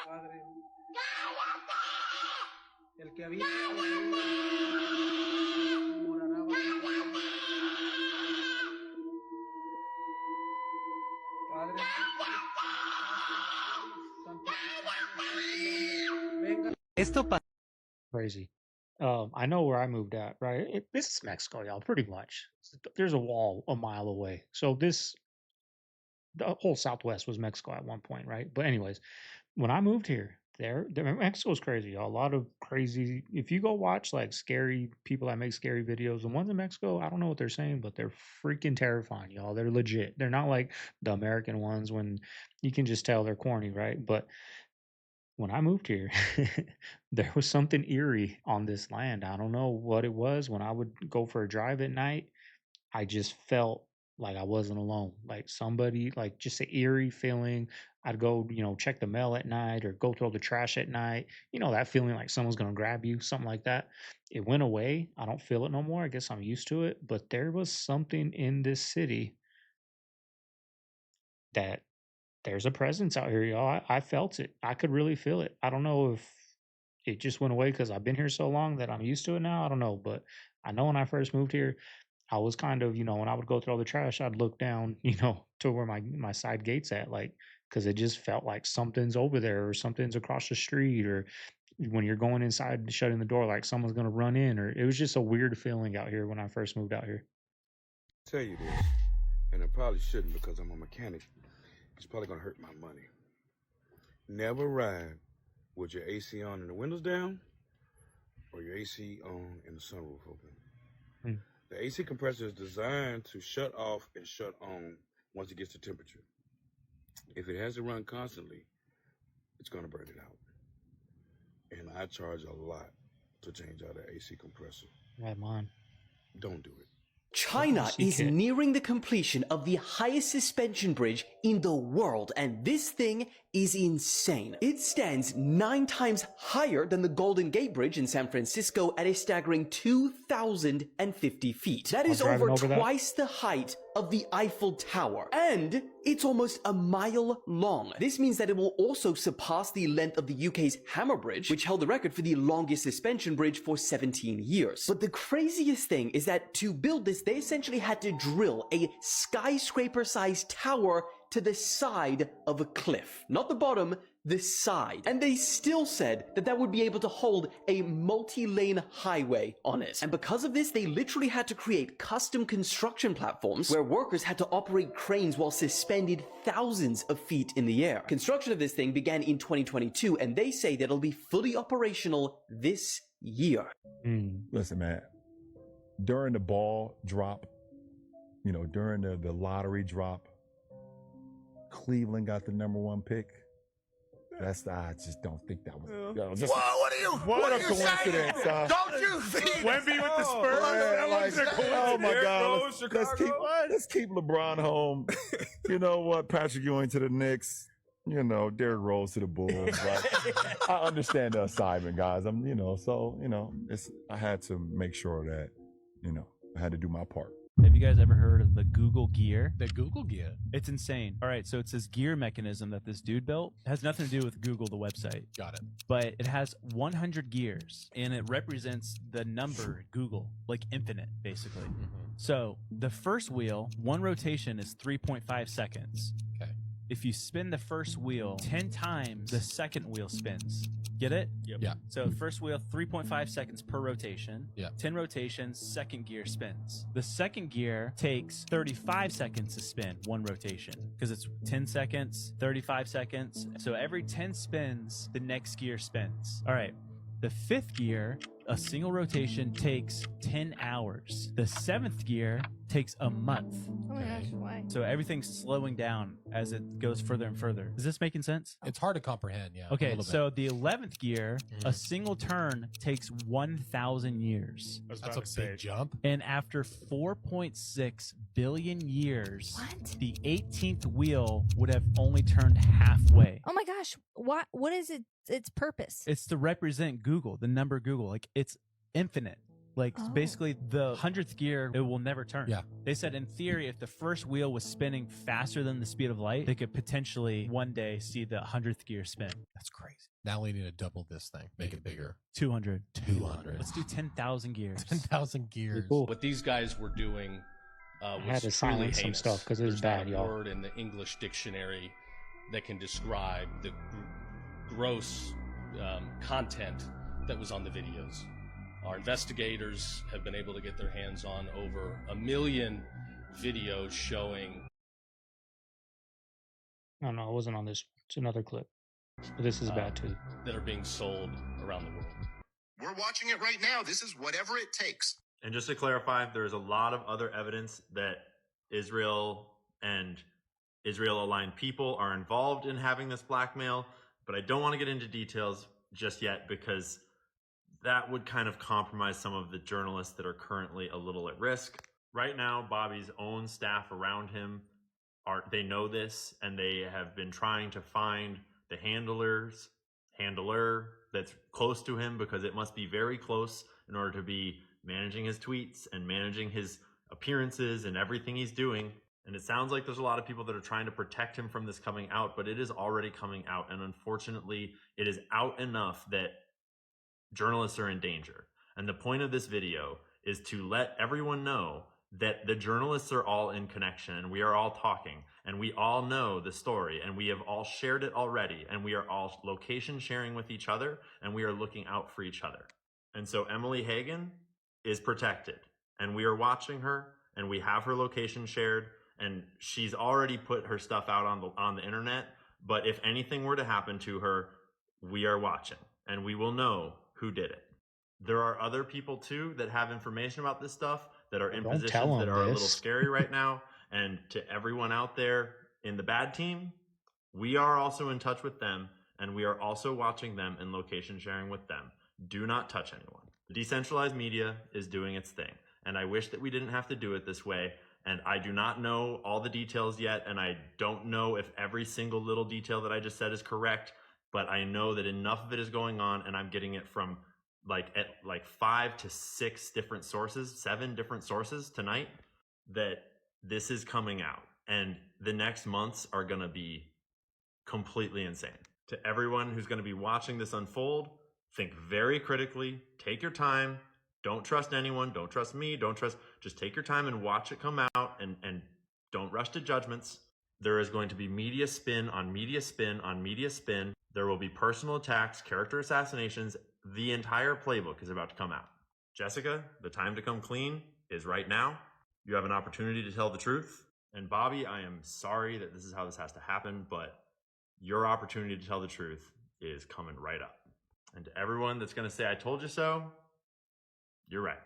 Padre. El que habita al abrigo morará Padre. Esto crazy. I know where I moved at, right? This is Mexico, y'all, pretty much. There's a wall a mile away. So the whole Southwest was Mexico at one point, right? But anyways, when I moved here, Mexico's crazy, y'all. A lot of crazy. If you go watch like scary people that make scary videos, the ones in Mexico, I don't know what they're saying, but they're freaking terrifying, y'all. They're legit. They're not like the American ones when you can just tell they're corny, right? But when I moved here, there was something eerie on this land. I don't know what it was. When I would go for a drive at night, I just felt like I wasn't alone. Like somebody, like just an eerie feeling. I'd go, check the mail at night or go throw the trash at night. That feeling like someone's going to grab you, something like that. It went away. I don't feel it no more. I guess I'm used to it. But there was something in this city that there's a presence out here, y'all. I felt it. I could really feel it. I don't know if it just went away because I've been here so long that I'm used to it now. I don't know. But I know when I first moved here, I was kind of, when I would go throw the trash, I'd look down, to where my side gate's at, like, because it just felt like something's over there or something's across the street, or when you're going inside, shutting the door, like someone's going to run in, or it was just a weird feeling out here when I first moved out here. Tell you this, and I probably shouldn't because I'm a mechanic. It's probably going to hurt my money. Never ride with your AC on and the windows down, or your AC on and the sunroof open. The AC compressor is designed to shut off and shut on once it gets to temperature. If it has to run constantly, it's going to burn it out. And I charge a lot to change out the AC compressor. Right, man. Don't do it. China is nearing the completion of the highest suspension bridge in the world, and this thing is insane. It stands 9 times higher than the Golden Gate Bridge in San Francisco at a staggering 2,050 feet. That is over twice the height of the Eiffel Tower, and it's almost a mile long. This means that it will also surpass the length of the UK's Hammer Bridge, which held the record for the longest suspension bridge for 17 years. But the craziest thing is that to build this, they essentially had to drill a skyscraper-sized tower to the side of a cliff. Not the bottom, the side. And they still said that that would be able to hold a multi-lane highway on it. And because of this, they literally had to create custom construction platforms where workers had to operate cranes while suspended thousands of feet in the air. Construction of this thing began in 2022, and they say that it'll be fully operational this year. Listen, man, during the ball drop, during the lottery drop, Cleveland got the #1 pick. I just don't think that was. What a coincidence! Don't you think? Wemby with the Spurs. Oh my God! Let's keep LeBron home. You know what? Patrick Ewing to the Knicks. Derrick Rose to the Bulls. Like, I understand the assignment, guys. I had to make sure that I had to do my part. Have you guys ever heard of the Google Gear? The Google Gear? It's insane. All right, so it's this gear mechanism that this dude built. It has nothing to do with Google, the website. Got it. But it has 100 gears, and it represents the number Google, like infinite, basically. So the first wheel, one rotation is 3.5 seconds. Okay. If you spin the first wheel 10 times, the second wheel spins. Get it? Yep. Yeah. So first wheel, 3.5 seconds per rotation. Yeah. 10 rotations, second gear spins. The second gear takes 35 seconds to spin one rotation because it's 10 seconds, 35 seconds. So every 10 spins, the next gear spins. All right. The fifth gear A single rotation takes 10 hours. The 7th gear takes a month. Oh my gosh, why? So everything's slowing down as it goes further and further. Is this making sense? It's hard to comprehend, yeah. Okay, so the 11th gear, a single turn takes 1,000 years. That's a big jump. And after 4.6 billion years, the 18th wheel would have only turned halfway. Oh my gosh, what is its purpose? It's to represent Google, the number Google. Like, it's infinite. Like, basically, the 100th gear, it will never turn. Yeah. They said, in theory, if the first wheel was spinning faster than the speed of light, they could potentially one day see the 100th gear spin. That's crazy. Now we need to double this thing, make it bigger. 200. 200. Let's do 10,000 gears. 10,000 gears. What these guys were doing I had was to truly silence some heinous. stuff 'cause it was There's bad, not a y'all. word in the English dictionary that can describe the gross content that was on the videos. Our investigators have been able to get their hands on over 1 million videos showing. No, it wasn't on this. It's another clip. But this is bad too. That are being sold around the world. We're watching it right now. This is whatever it takes. And just to clarify, there's a lot of other evidence that Israel and Israel-aligned people are involved in having this blackmail, but I don't want to get into details just yet because that would kind of compromise some of the journalists that are currently a little at risk. Right now, Bobby's own staff around him they know this, and they have been trying to find the handler that's close to him, because it must be very close in order to be managing his tweets and managing his appearances and everything he's doing. And it sounds like there's a lot of people that are trying to protect him from this coming out, but it is already coming out. And unfortunately, it is out enough that journalists are in danger. And the point of this video is to let everyone know that the journalists are all in connection, and we are all talking, and we all know the story, and we have all shared it already, and we are all location sharing with each other, and we are looking out for each other. And so Emily Hagan is protected, and we are watching her, and we have her location shared, and she's already put her stuff out on the internet. But if anything were to happen to her, we are watching, and we will know who did it. There are other people too that have information about this stuff that are in positions that are a little scary right now. And to everyone out there in the bad team, we are also in touch with them, and we are also watching them and location sharing with them. Do not touch anyone. The decentralized media is doing its thing, and I wish that we didn't have to do it this way. And I do not know all the details yet, and I don't know if every single little detail that I just said is correct, but I know that enough of it is going on, and I'm getting it from like 5 to 6 different sources, 7 different sources tonight, that this is coming out. And the next months are going to be completely insane. To everyone who's going to be watching this unfold, think very critically, take your time, don't trust anyone, don't trust me, just take your time and watch it come out, and don't rush to judgments. There is going to be media spin on media spin on media spin. There will be personal attacks, character assassinations. The entire playbook is about to come out. Jessica, the time to come clean is right now. You have an opportunity to tell the truth. And Bobby, I am sorry that this is how this has to happen, but your opportunity to tell the truth is coming right up. And to everyone that's going to say, I told you so, you're right.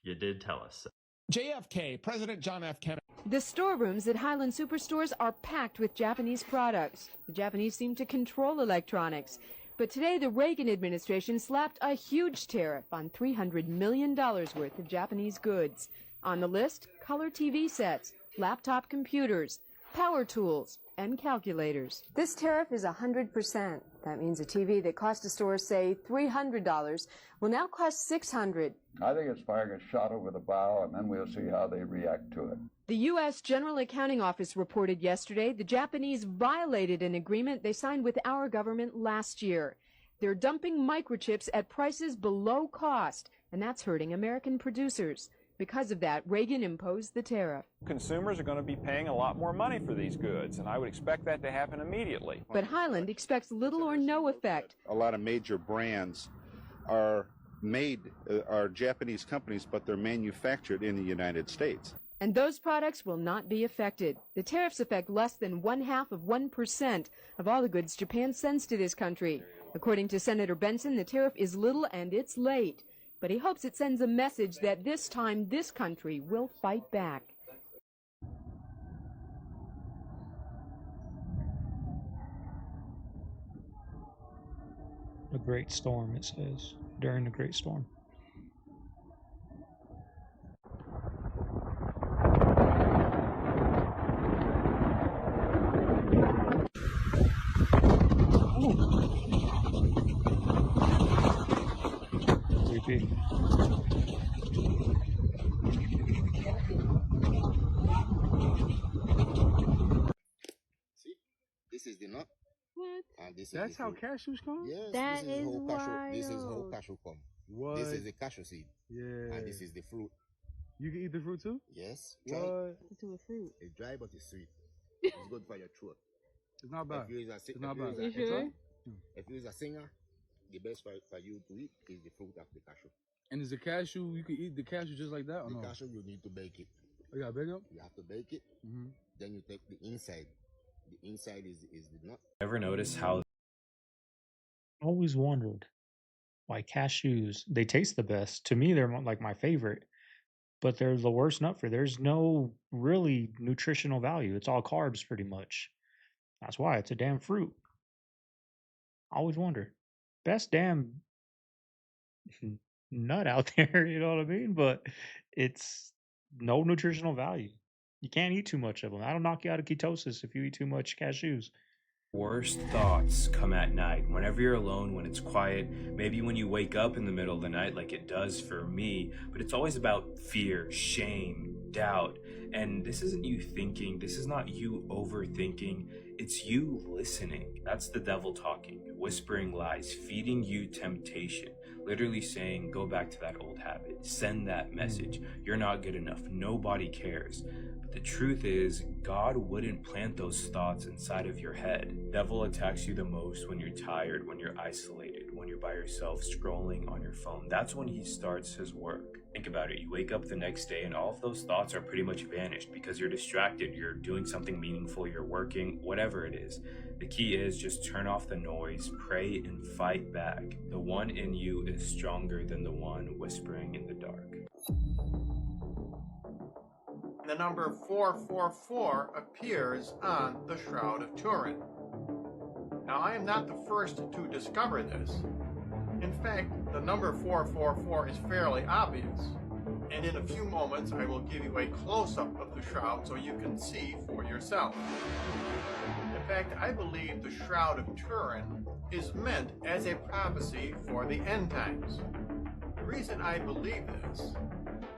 You did tell us so. JFK, President John F. Kennedy. The storerooms at Highland Superstores are packed with Japanese products. The Japanese seem to control electronics. But today, the Reagan administration slapped a huge tariff on $300 million worth of Japanese goods. On the list, color TV sets, laptop computers, power tools, and calculators. This tariff is 100%. That means a TV that cost a store, say, $300 will now cost $600. I think it's firing a shot over the bow, and then we'll see how they react to it. The U.S. General Accounting Office reported yesterday the Japanese violated an agreement they signed with our government last year. They're dumping microchips at prices below cost, and that's hurting American producers. Because of that, Reagan imposed the tariff. Consumers are going to be paying a lot more money for these goods, and I would expect that to happen immediately. But Highland expects little or no effect. A lot of major brands are Japanese companies, but they're manufactured in the United States. And those products will not be affected. The tariffs affect less than 0.5% of all the goods Japan sends to this country. According to Senator Benson, the tariff is little and it's late. But he hopes it sends a message that this time this country will fight back. A great storm, it says, during the great storm. Creepy. See, this is the nut. What? And this That's is the how fruit. cashews come? Yes, That this is is whole cashew. This is whole wild. cashew come. What? This is the cashew seed. Yeah. And this is the fruit. You can eat the fruit too? Yes. Try. What? To a fruit. It's dry, but it's sweet. It's good for your throat. It's not bad. If you is a, It's not bad. You sure? if you is a singer, the best for you to eat is the fruit of the cashew. And is the cashew, you can eat the cashew just like that or The no? cashew, you need to bake it. Oh, you gotta bake it? You have to bake it. Mm-hmm. Then you take the inside. The inside is the nut. Ever notice how Always wondered why cashews, they taste the best. To me, they're like my favorite, but they're the worst nut for. There's no really nutritional value. It's all carbs pretty much. That's why it's a damn fruit. Always wondered. Best damn nut out there, you know what I mean? But it's no nutritional value. You can't eat too much of them. That'll knock you out of ketosis if you eat too much cashews. worst thoughts come at night? Whenever you're alone, when it's quiet, maybe when you wake up in the middle of the night like it does for me, but it's always about fear, shame, doubt. And this isn't you thinking, this is not you overthinking, it's you listening. That's the devil talking, whispering lies, feeding you temptation, literally saying, go back to that old habit, send that message, you're not good enough, nobody cares. But the truth is, God wouldn't plant those thoughts inside of your head. Devil attacks you the most when you're tired, when you're isolated, when you're by yourself scrolling on your phone. That's when he starts his work. Think about it. You wake up the next day and all of those thoughts are pretty much vanished because you're distracted, you're doing something meaningful, you're working, whatever it is. The key is just turn off the noise, pray, and fight back. The one in you is stronger than the one whispering in the dark. The number 444 appears on the Shroud of Turin. Now, I am not the first to discover this. In fact, the number 444 is fairly obvious, and in a few moments I will give you a close-up of the shroud so you can see for yourself. In fact, I believe the Shroud of Turin is meant as a prophecy for the end times. The reason I believe this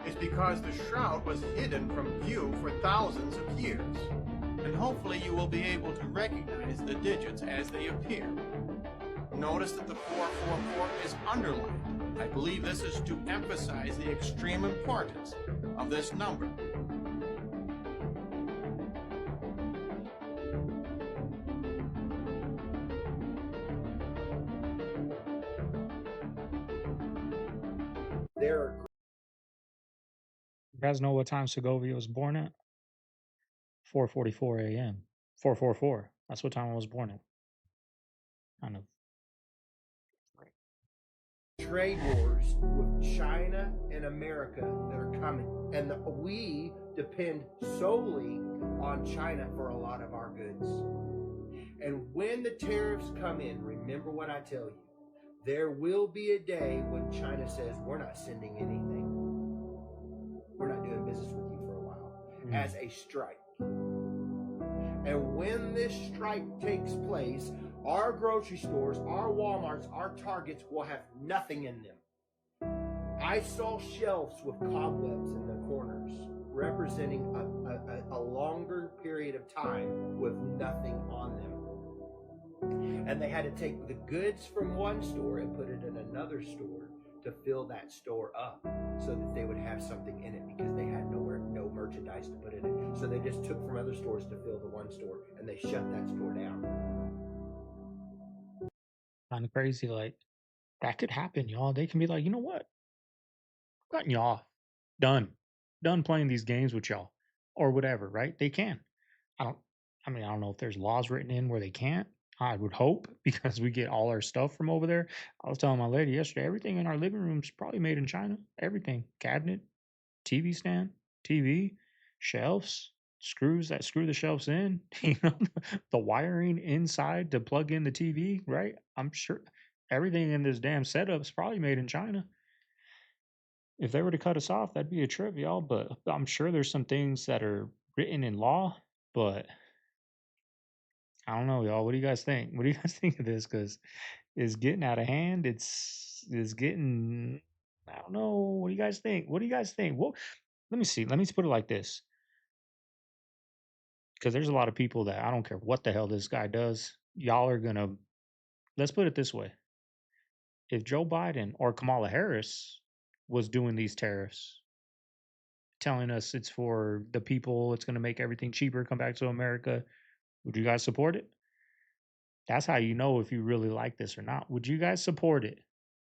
is because the shroud was hidden from view for thousands of years, and hopefully you will be able to recognize the digits as they appear. Notice that the 444 is underlined. I believe this is to emphasize the extreme importance of this number. You guys know what time Segovia was born at? 4:44 a.m. 444. That's what time I was born at. Kind of. Trade wars with China and America that are coming, and we depend solely on China for a lot of our goods. And when the tariffs come in, remember what I tell you. There will be a day when China says, we're not sending anything. We're not doing business with you for a while, as a strike. And when this strike takes place, our grocery stores, our Walmarts, our Targets will have nothing in them. I saw shelves with cobwebs in the corners, representing a longer period of time with nothing on them. And they had to take the goods from one store and put it in another store to fill that store up so that they would have something in it, because they had no merchandise to put in it. So they just took from other stores to fill the one store, and they shut that store down. Kind of crazy. Like, that could happen, y'all. They can be like, you know what? Cutting you off. Done playing these games with y'all. Or whatever, right? They can. I don't know if there's laws written in where they can't. I would hope, because we get all our stuff from over there. I was telling my lady yesterday, everything in our living room is probably made in China. Everything. Cabinet, TV stand, TV, shelves, screws that screw the shelves in, the wiring inside to plug in the TV, right? I'm sure everything in this damn setup is probably made in China. If they were to cut us off, that'd be a trip, y'all. But I'm sure there's some things that are written in law, but I don't know, y'all. What do you guys think? What do you guys think of this? Because it's getting out of hand. It's getting. I don't know. What do you guys think? What do you guys think? Well, let me see. Let me put it like this. Because there's a lot of people that I don't care what the hell this guy does. Y'all are gonna. Let's put it this way. If Joe Biden or Kamala Harris was doing these tariffs, telling us it's for the people, it's going to make everything cheaper, come back to America, would you guys support it? That's how you know if you really like this or not. Would you guys support it?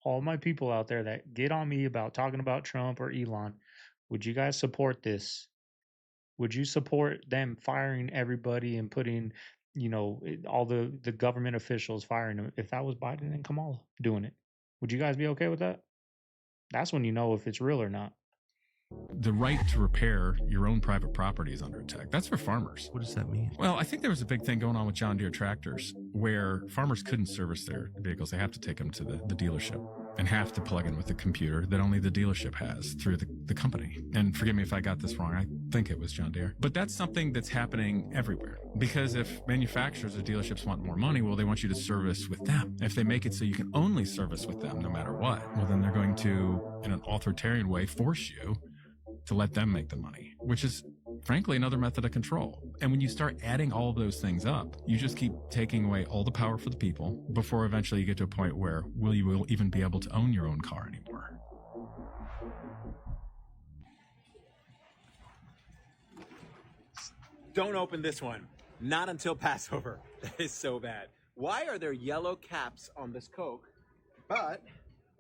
All my people out there that get on me about talking about Trump or Elon, would you guys support this? Would you support them firing everybody and putting, all the government officials firing them if that was Biden and Kamala doing it? Would you guys be okay with that? That's when you know if it's real or not. The right to repair your own private property is under attack. That's for farmers. What does that mean? Well, I think there was a big thing going on with John Deere tractors where farmers couldn't service their vehicles. They have to take them to the dealership and have to plug in with a computer that only the dealership has through the company. And forgive me if I got this wrong. I think it was John Deere. But that's something that's happening everywhere. Because if manufacturers or dealerships want more money, well, they want you to service with them. If they make it so you can only service with them no matter what, well, then they're going to, in an authoritarian way, force you to let them make the money, which is frankly another method of control. And when you start adding all of those things up, you just keep taking away all the power for the people before eventually you get to a point where you will even be able to own your own car anymore. Don't open this one. Not until Passover. That is so bad. Why are there yellow caps on this Coke, but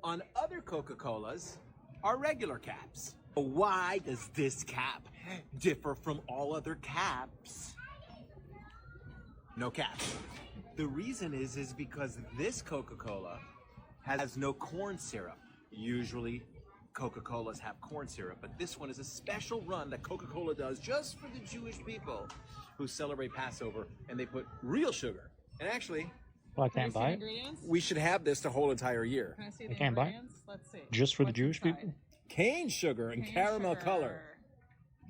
on other Coca-Colas are regular caps? Why does this cap differ from all other caps? No caps. The reason is because this Coca-Cola has no corn syrup. Usually Coca-Colas have corn syrup, but this one is a special run that Coca-Cola does just for the Jewish people who celebrate Passover, and they put real sugar. And actually, well, I can't buy it. We should have this the whole entire year. Can I see I the can't buy it. ingredients? Let's see. Just for the Jewish people? Cane sugar and Cane caramel sugar. color.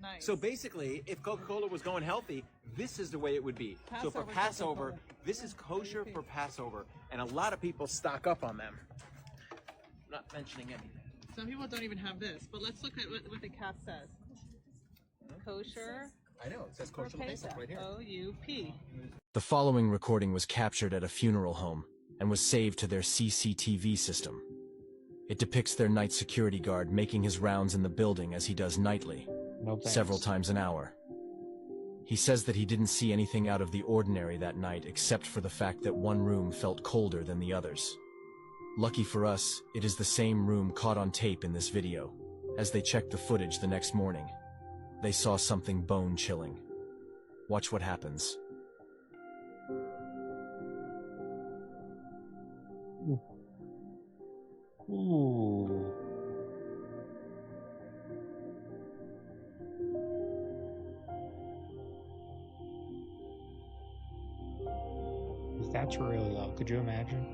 Nice. So basically, if Coca-Cola was going healthy, this is the way it would be. So for Passover Passover, Coca-Cola. this is kosher for Passover, and a lot of people stock up on them. Not mentioning anything. Some people don't even have this, but let's look at what the cap says. Kosher. I know, it says kosher basic right here. O-U-P. The following recording was captured at a funeral home and was saved to their CCTV system. It depicts their night security guard making his rounds in the building as he does nightly, several times an hour. He says that he didn't see anything out of the ordinary that night except for the fact that one room felt colder than the others. Lucky for us, it is the same room caught on tape in this video. As they checked the footage the next morning, they saw something bone-chilling. Watch what happens. Ooh. If that's real, though, could you imagine?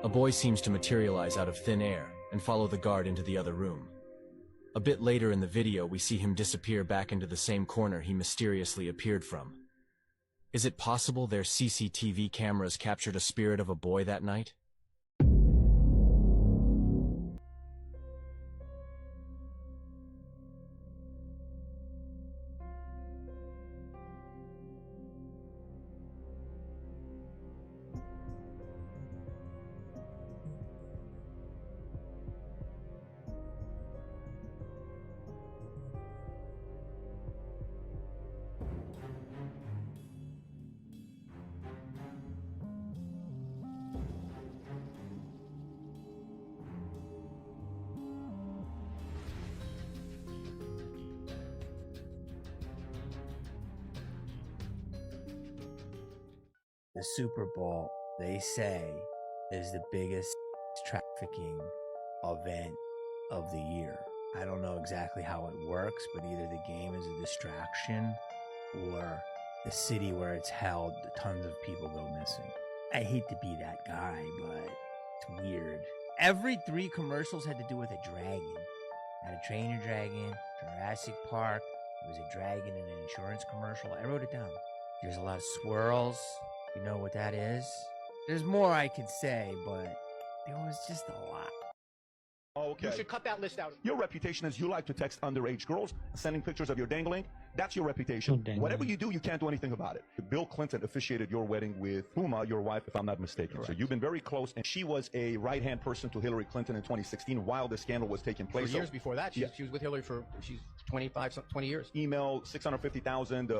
A boy seems to materialize out of thin air and follow the guard into the other room. A bit later in the video, we see him disappear back into the same corner he mysteriously appeared from. Is it possible their CCTV cameras captured a spirit of a boy that night? the Super Bowl, they say, is the biggest trafficking event of the year. I don't know exactly how it works, but either the game is a distraction or the city where it's held, tons of people go missing. I hate to be that guy, but it's weird. Every 3 commercials had to do with a dragon. How to Train Your Dragon, Jurassic Park. There was a dragon in an insurance commercial. I wrote it down. There's a lot of swirls. You know what that is? There's more I could say, but there was just a lot. Okay. You should cut that list out. Your reputation is you like to text underage girls, sending pictures of your dangling. That's your reputation. Whatever you do, you can't do anything about it. Bill Clinton officiated your wedding with Puma, your wife, if I'm not mistaken. Correct. So you've been very close, and she was a right-hand person to Hillary Clinton in 2016 while the scandal was taking place. For years before that, she was with Hillary for 20 years. Email, 650,000,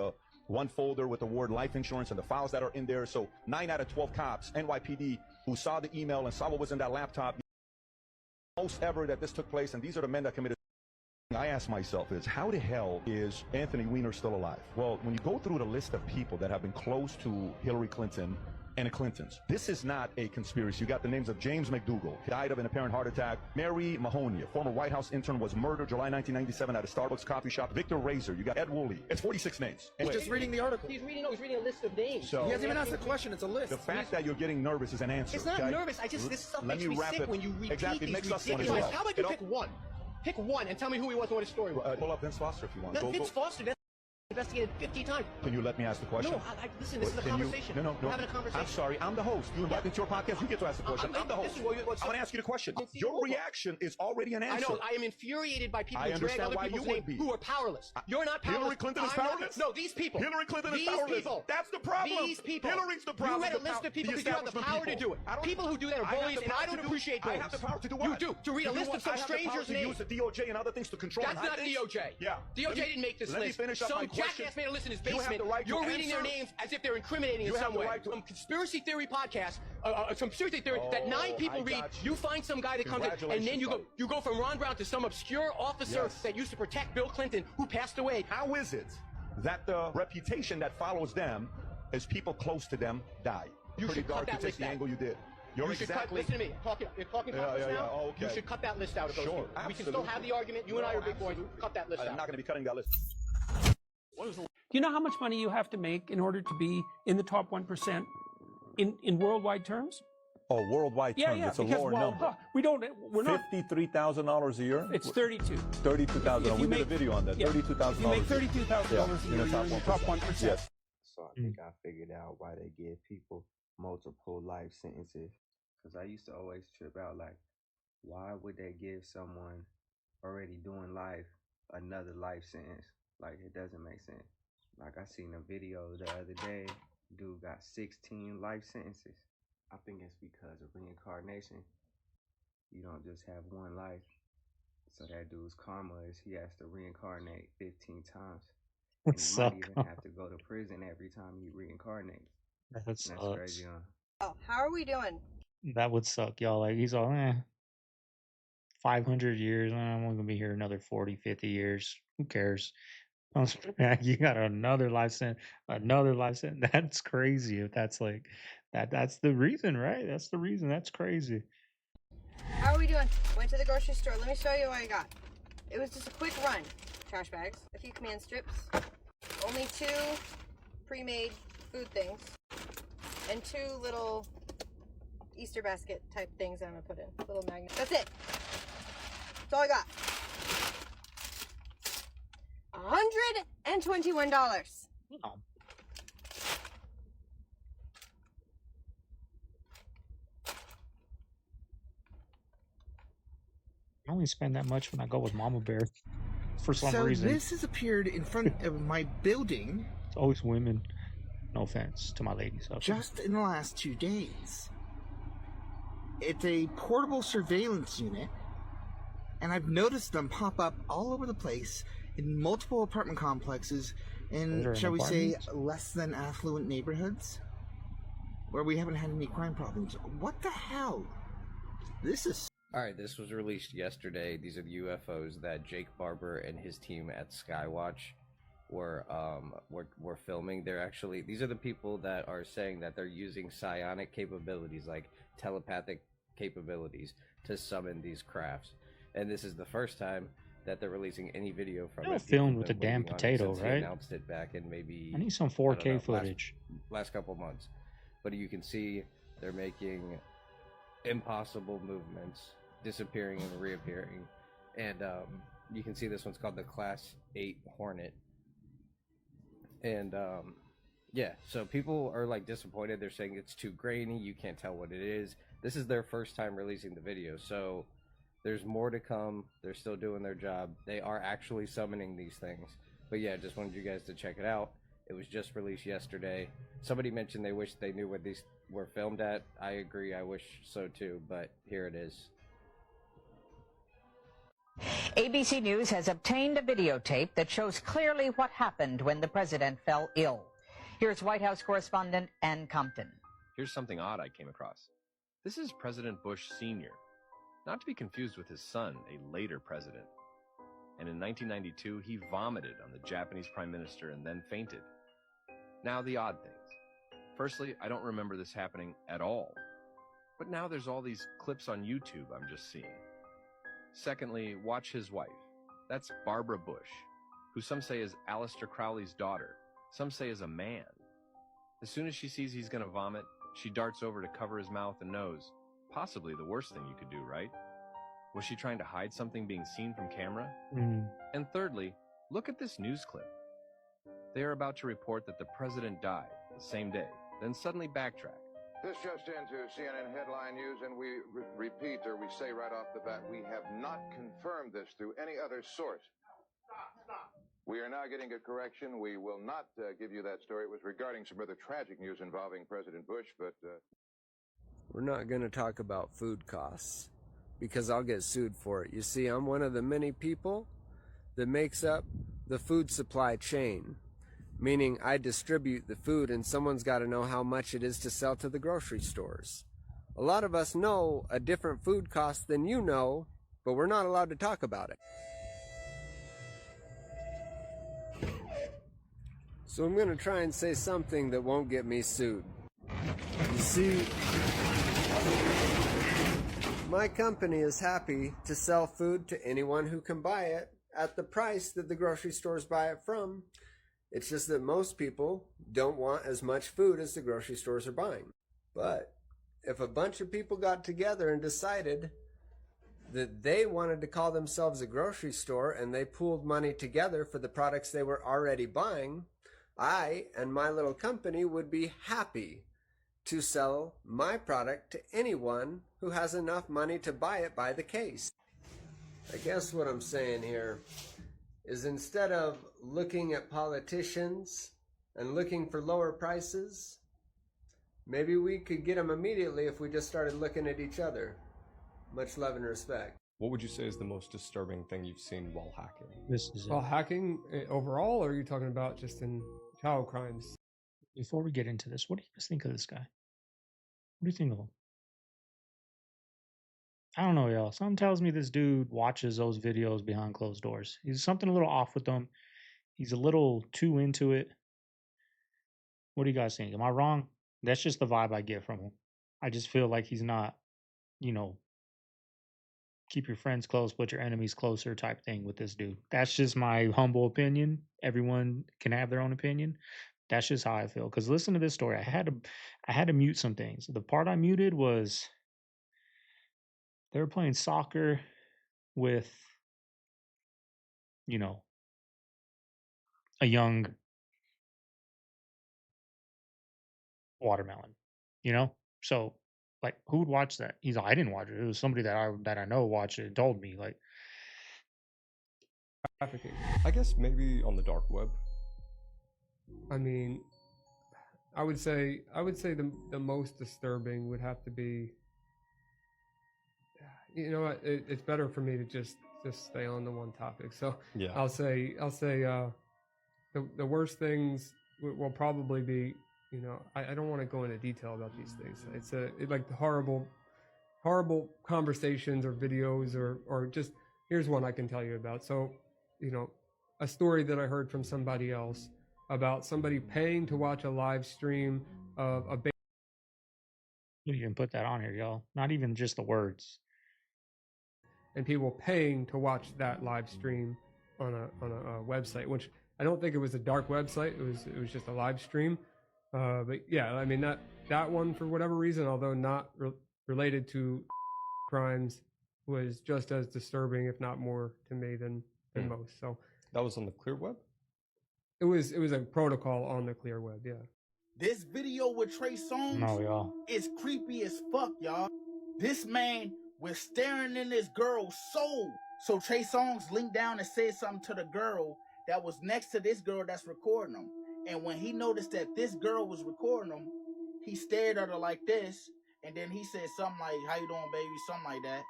one folder with the word life insurance and the files that are in there. So 9 out of 12 cops, NYPD, who saw the email and saw what was in that laptop, most ever that this took place, and these are the men that committed. I ask myself is, how the hell is Anthony Weiner still alive? Well, when you go through the list of people that have been close to Hillary Clinton and the Clintons, this is not a conspiracy. You got the names of James McDougal, died of an apparent heart attack. Mary Mahoney, a former White House intern, was murdered July 1997 at a Starbucks coffee shop. Victor Razor, you got Ed Woolley. It's 46 names. He's just reading the article. He's reading a list of names. So, he hasn't even asked a question. It's a list. The fact that you're getting nervous is an answer. It's not okay? nervous. This stuff Let makes me sick when you repeat exactly. these It makes us ridiculous. want to How about you pick one? Pick one and tell me who he was and what his story was. Pull up Vince Foster if you want. No, Vince Foster, that's investigated 50 times. Can you let me ask the question? No, listen, this is a conversation. No. We're having a conversation. I'm sorry, I'm the host. You invite me to your podcast, you get to ask the question. I'm the host. I'm going to ask you the question. Your reaction is already an answer. I know. I am infuriated by people who drag other people's names who are powerless. You're not powerless. Hillary Clinton is powerless. No, these people. Hillary Clinton is these powerless. People. That's the problem. These people. Hillary's the problem. You read a list of people because you have the power to do it. People who do that are bullies, and I don't appreciate bullies. I have the power to do what? You do. To read a list of some stranger's names. To use the DOJ and other things to control. That's not DOJ. Yeah. DOJ didn't make this list. Let me finish up my question. Some jackass made a list in his basement. You're reading their names as if they're incriminating in some way. Some conspiracy theory podcast, some conspiracy theory that 9 people read. You find some guy that comes in, and then you go from Ron Brown to some obscure officer that used to protect Bill Clinton, who passed away. How is it that the reputation that follows them as people close to them die? You should cut that to take list the out. angle you did. Listen to me. You're talking about this now. Oh, okay. You should cut that list out of those people. We can still have the argument. You and I are big boys. Cut that list out. I'm not going to be cutting that list. Do you know how much money you have to make in order to be in the top 1% in worldwide terms? Oh, worldwide terms, it's a lower number. We're not. $53,000 a year? It's 32. $32,000. We did a video on that. $32,000. If you make $32,000 a year, you're in the top 1%. Yes. So I think I figured out why they give people multiple life sentences. Because I used to always trip out like, why would they give someone already doing life another life sentence? Like, it doesn't make sense. Like, I seen a video the other day, dude got 16 life sentences. I think it's because of reincarnation. You don't just have one life. So that dude's karma is he has to reincarnate 15 times. And he might even have to go to prison every time he reincarnates. That sucks. That's crazy, huh? Oh, how are we doing? That would suck, y'all. Like, he's all, 500 years. I'm only going to be here another 40, 50 years. Who cares? You got another life sentence, That's crazy. If that's like that's the reason, right? That's the reason. That's crazy. How are we doing? Went to the grocery store. Let me show you what I got. It was just a quick run. Trash bags, a few command strips, only 2 pre-made food things, and 2 little Easter basket type things I'm gonna put in. Little magnets. That's it. That's all I got. $121. Oh. I only spend that much when I go with Mama Bear for some reason. So this has appeared in front of my building. It's always women. No offense to my ladies. Just in the last 2 days. It's a portable surveillance unit, and I've noticed them pop up all over the place in multiple apartment complexes in, shall we say, less than affluent neighborhoods where we haven't had any crime problems. What the hell? This is... Alright, this was released yesterday. These are the UFOs that Jake Barber and his team at Skywatch were filming. They're actually, these are the people that are saying that they're using psionic capabilities, like telepathic capabilities, to summon these crafts. And this is the first time that they're releasing any video from They're it. filmed People with have a been damn waiting on it potato, since he right? announced it back in maybe, I need some I don't 4K know, footage. last couple months. But you can see they're making impossible movements, disappearing and reappearing. And you can see this one's called the Class 8 Hornet. And yeah, so people are like disappointed. They're saying it's too grainy, you can't tell what it is. This is their first time releasing the video, so there's more to come. They're still doing their job. They are actually summoning these things. But yeah, just wanted you guys to check it out. It was just released yesterday. Somebody mentioned they wish they knew where these were filmed at. I agree, I wish so too, but here it is. ABC News has obtained a videotape that shows clearly what happened when the president fell ill. Here's White House correspondent Ann Compton. Here's something odd I came across. This is President Bush Sr., not to be confused with his son, a later president. And in 1992, he vomited on the Japanese prime minister and then fainted. Now, the odd things. Firstly, I don't remember this happening at all. But now there's all these clips on YouTube I'm just seeing. Secondly, watch his wife. That's Barbara Bush, who some say is Aleister Crowley's daughter. Some say is a man. As soon as she sees he's going to vomit, she darts over to cover his mouth and nose. Possibly the worst thing you could do, right? Was she trying to hide something being seen from camera? And thirdly, look at this news clip. They are about to report that the president died the same day, then suddenly backtrack. This just into CNN headline news, and we repeat, or we say right off the bat, we have not confirmed this through any other source. Stop. We are now getting a correction. We will not give you that story. It was regarding some rather tragic news involving President Bush, but... We're not going to talk about food costs, because I'll get sued for it. You see, I'm one of the many people that makes up the food supply chain, meaning I distribute the food and someone's got to know how much it is to sell to the grocery stores. A lot of us know a different food cost than you know, but we're not allowed to talk about it. So I'm going to try and say something that won't get me sued. You see, my company is happy to sell food to anyone who can buy it at the price that the grocery stores buy it from. It's just that most people don't want as much food as the grocery stores are buying. But if a bunch of people got together and decided that they wanted to call themselves a grocery store and they pooled money together for the products they were already buying, I and my little company would be happy to sell my product to anyone who has enough money to buy it by the case. I guess what I'm saying here is instead of looking at politicians and looking for lower prices, maybe we could get them immediately if we just started looking at each other. Much love and respect. What would you say is the most disturbing thing you've seen while hacking? This is While hacking overall, or are you talking about just in child crimes? Before we get into this, what do you guys think of this guy? What do you think of him? I don't know, y'all. Something tells me this dude watches those videos behind closed doors. He's something a little off with them. He's a little too into it. What do you guys think? Am I wrong? That's just the vibe I get from him. I just feel like he's not, keep your friends close, put your enemies closer type thing with this dude. That's just my humble opinion. Everyone can have their own opinion. That's just how I feel. Because listen to this story. I had to mute some things. The part I muted was they were playing soccer with, a young watermelon, So, like, who would watch that? He's like, I didn't watch it. It was somebody that I know watched it and told me, like. Trafficking. I guess maybe on the dark web. I mean, I would say the most disturbing would have to be, it's better for me to just stay on the one topic. So yeah. I'll say the worst things will probably be, I don't want to go into detail about these things. It's like the horrible conversations or videos or just, here's one I can tell you about. So, a story that I heard from somebody else about somebody paying to watch a live stream of a You can put that on here, y'all. Not even just the words. And people paying to watch that live stream on a website, which I don't think it was a dark website. It was just a live stream. But yeah, I mean that one, for whatever reason, although not related to crimes, was just as disturbing, if not more, to me than most. So that was on the clear web. It was a protocol on the clear web. Yeah. This video with Trey Songz is creepy as fuck, y'all. This man was staring in this girl's soul. So Trey Songz linked down and said something to the girl that was next to this girl that's recording him. And when he noticed that this girl was recording him, he stared at her like this. And then he said something like, "How you doing, baby?" Something like that.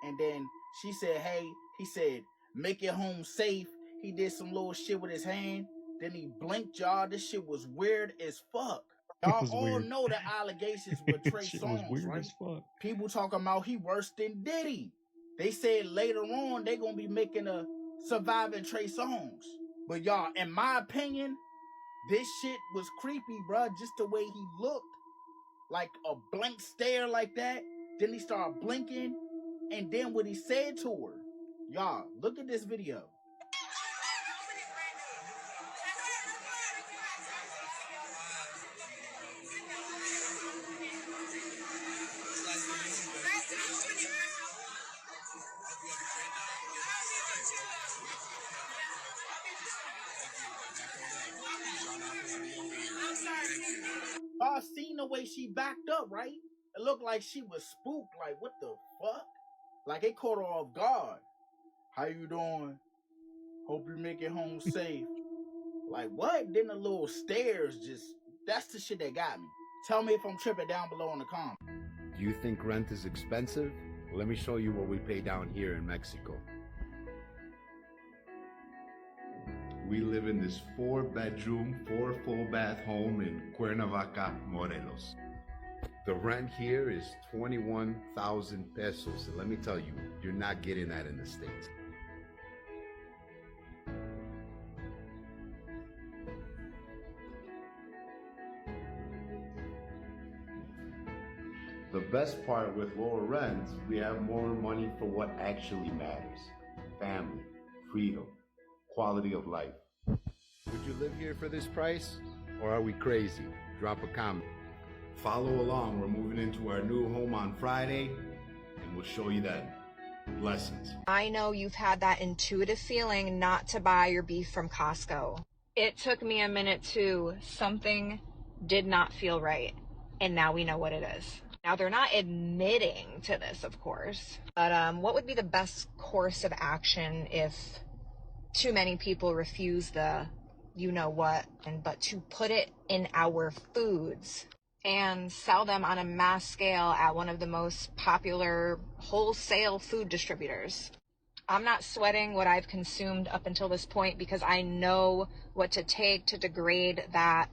And then she said, "Hey," he said, "Make it home safe." He did some little shit with his hand. Then he blinked, y'all. This shit was weird as fuck. Y'all all know the allegations with Trey Songz, right? People talking about he worse than Diddy. They said later on they gonna be making a Surviving Trey Songz. But y'all, in my opinion, this shit was creepy, bruh. Just the way he looked. Like a blank stare like that. Then he started blinking. And then what he said to her. Y'all, look at this video. Y'all seen the way she backed up, right? It looked like she was spooked. Like, what the fuck? Like, it caught her off guard. "How you doing? Hope you make it home safe." Like, what? Then the little stares just... That's the shit that got me. Tell me if I'm tripping down below in the comments. Do you think rent is expensive? Let me show you what we pay down here in Mexico. We live in this 4-bedroom, 4 full-bath home in Cuernavaca, Morelos. The rent here is 21,000 pesos. And let me tell you, you're not getting that in the States. The best part with lower rents, we have more money for what actually matters. Family, freedom, quality of life. Would you live here for this price? Or are we crazy? Drop a comment. Follow along. We're moving into our new home on Friday, and we'll show you that. Blessings. I know you've had that intuitive feeling not to buy your beef from Costco. It took me a minute too. Something did not feel right. And now we know what it is. Now, they're not admitting to this, of course. But what would be the best course of action if too many people refuse the you-know-what, but to put it in our foods and sell them on a mass scale at one of the most popular wholesale food distributors? I'm not sweating what I've consumed up until this point because I know what to take to degrade that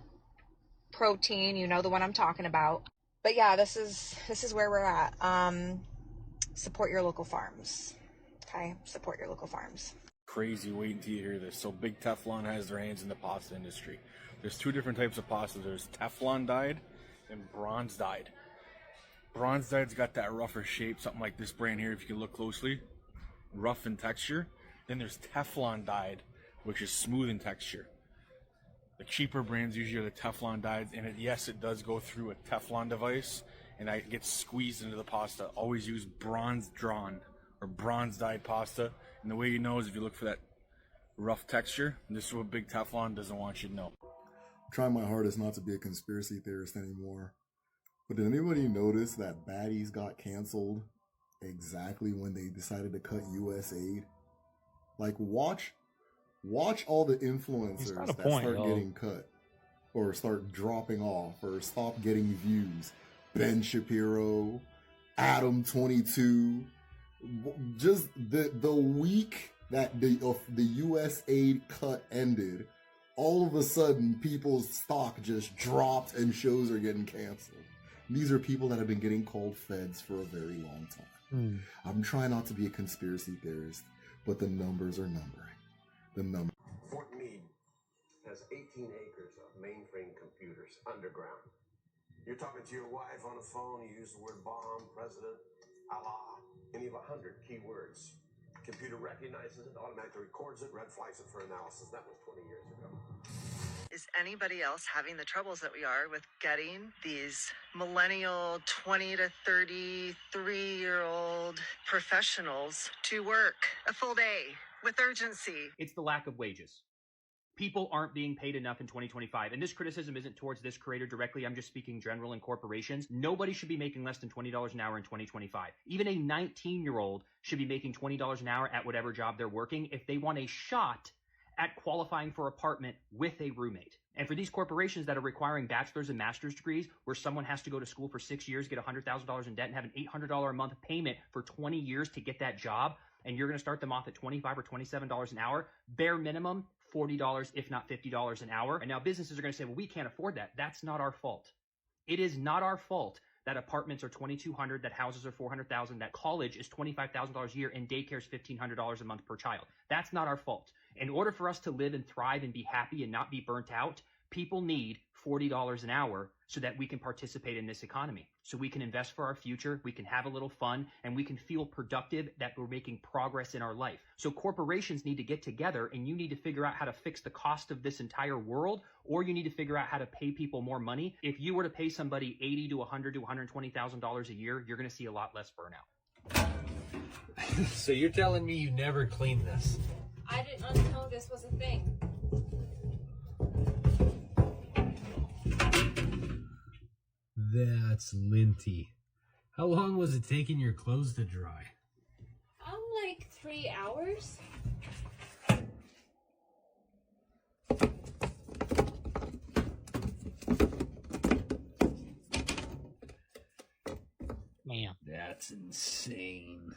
protein. You know the one I'm talking about. But yeah, this is where we're at. Support your local farms. Okay? Support your local farms. Crazy waiting till you hear this. So Big Teflon has their hands in the pasta industry. There's 2 different types of pasta. There's Teflon dyed and bronze dyed. Bronze dyed's got that rougher shape, something like this brand here if you can look closely. Rough in texture. Then there's Teflon dyed, which is smooth in texture. The cheaper brands usually are the Teflon dyed, and yes, it does go through a Teflon device, and it gets squeezed into the pasta. Always use bronze drawn or bronze dyed pasta, and the way you know is if you look for that rough texture. This is what Big Teflon doesn't want you to know. I'm trying my hardest not to be a conspiracy theorist anymore, but did anybody notice that Baddies got canceled exactly when they decided to cut U.S. aid? Like, watch all the influencers that start getting cut or start dropping off or stop getting views. Ben Shapiro, Adam 22. Just the week that the U.S. aid cut ended, all of a sudden people's stock just dropped and shows are getting canceled. These are people that have been getting called feds for a very long time. I'm trying not to be a conspiracy theorist, but the numbers are numbering. has 18 acres of mainframe computers underground. You're talking to your wife on the phone, you use the word bomb, president, Allah, and you have 100 keywords. Computer recognizes it, automatically records it, red flags it for analysis. That was 20 years ago. Is anybody else having the troubles that we are with getting these millennial 20 to 33-year-old professionals to work a full day with urgency? It's the lack of wages. People aren't being paid enough in 2025. And this criticism isn't towards this creator directly. I'm just speaking general in corporations. Nobody should be making less than $20 an hour in 2025. Even a 19-year-old should be making $20 an hour at whatever job they're working if they want a shot at qualifying for apartment with a roommate. And for these corporations that are requiring bachelor's and master's degrees, where someone has to go to school for 6 years, get $100,000 in debt, and have an $800 a month payment for 20 years to get that job, and you're going to start them off at $25 or $27 an hour, bare minimum, $40, if not $50 an hour. And now businesses are going to say, well, we can't afford that. That's not our fault. It is not our fault that apartments are $2,200, that houses are $400,000, that college is $25,000 a year, and daycare is $1,500 a month per child. That's not our fault. In order for us to live and thrive and be happy and not be burnt out, people need $40 an hour so that we can participate in this economy, so we can invest for our future, we can have a little fun, and we can feel productive that we're making progress in our life. So corporations need to get together, and you need to figure out how to fix the cost of this entire world, or you need to figure out how to pay people more money. If you were to pay somebody $80,000 to $100,000 to $120,000 a year, you're going to see a lot less burnout. So you're telling me you never cleaned this? I didn't know this was a thing. That's linty. How long was it taking your clothes to dry? Like 3 hours. Man, that's insane.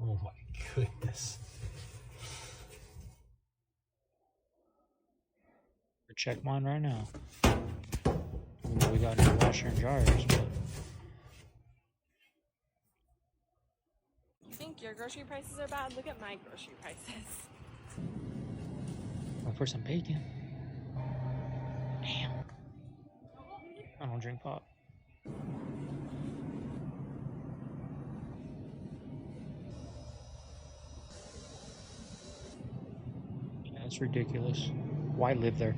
Oh my goodness. Check mine right now. Even though we got new washer and dryers, but You think your grocery prices are bad? Look at my grocery prices. went for some bacon. Damn. I don't drink pop. Yeah, it's ridiculous. Why live there?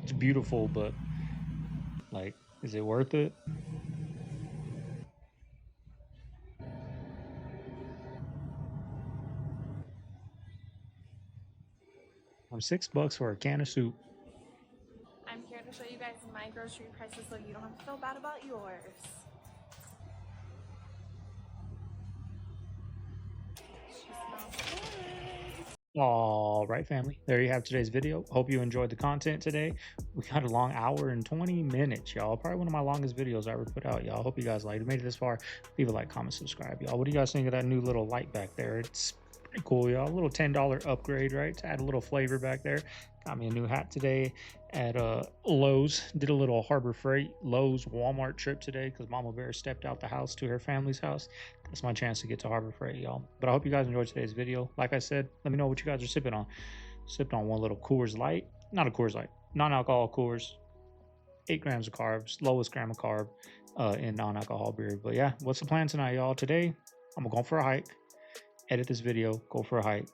It's beautiful, but like, is it worth it? I'm $6 for a can of soup. I'm here to show you guys my grocery prices so you don't have to feel bad about yours. She smells good. All right, family. There you have today's video. Hope you enjoyed the content today. We got a long hour and 20 minutes, y'all. Probably one of my longest videos I ever put out, y'all. Hope you guys liked it. Made it this far. Leave a like, comment, subscribe, y'all. What do you guys think of that new little light back there? It's pretty cool, y'all. A little $10 upgrade, right? To add a little flavor back there. Got me a new hat today at Lowe's. Did a little Harbor Freight Lowe's Walmart trip today because Mama Bear stepped out the house to her family's house. That's my chance to get to Harbor Freight, y'all. But I hope you guys enjoyed today's video. Like I said, let me know what you guys are sipping on. Sipped on one little Coors Light. Not a Coors Light. Non-alcohol Coors. 8 grams of carbs. Lowest gram of carb in non-alcohol beer. But yeah, what's the plan tonight, y'all? Today, I'm going to go for a hike. Edit this video. Go for a hike.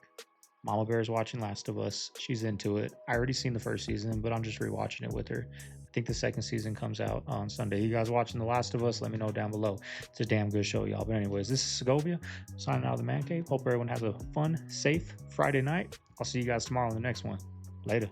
Mama Bear's watching Last of Us. She's into it. I already seen the first season, but I'm just rewatching it with her. I think the second season comes out on Sunday. You guys watching The Last of Us? Let me know down below. It's a damn good show, y'all. But anyways, this is Segovia signing out of the Man Cave. Hope everyone has a fun, safe Friday night. I'll see you guys tomorrow in the next one. Later.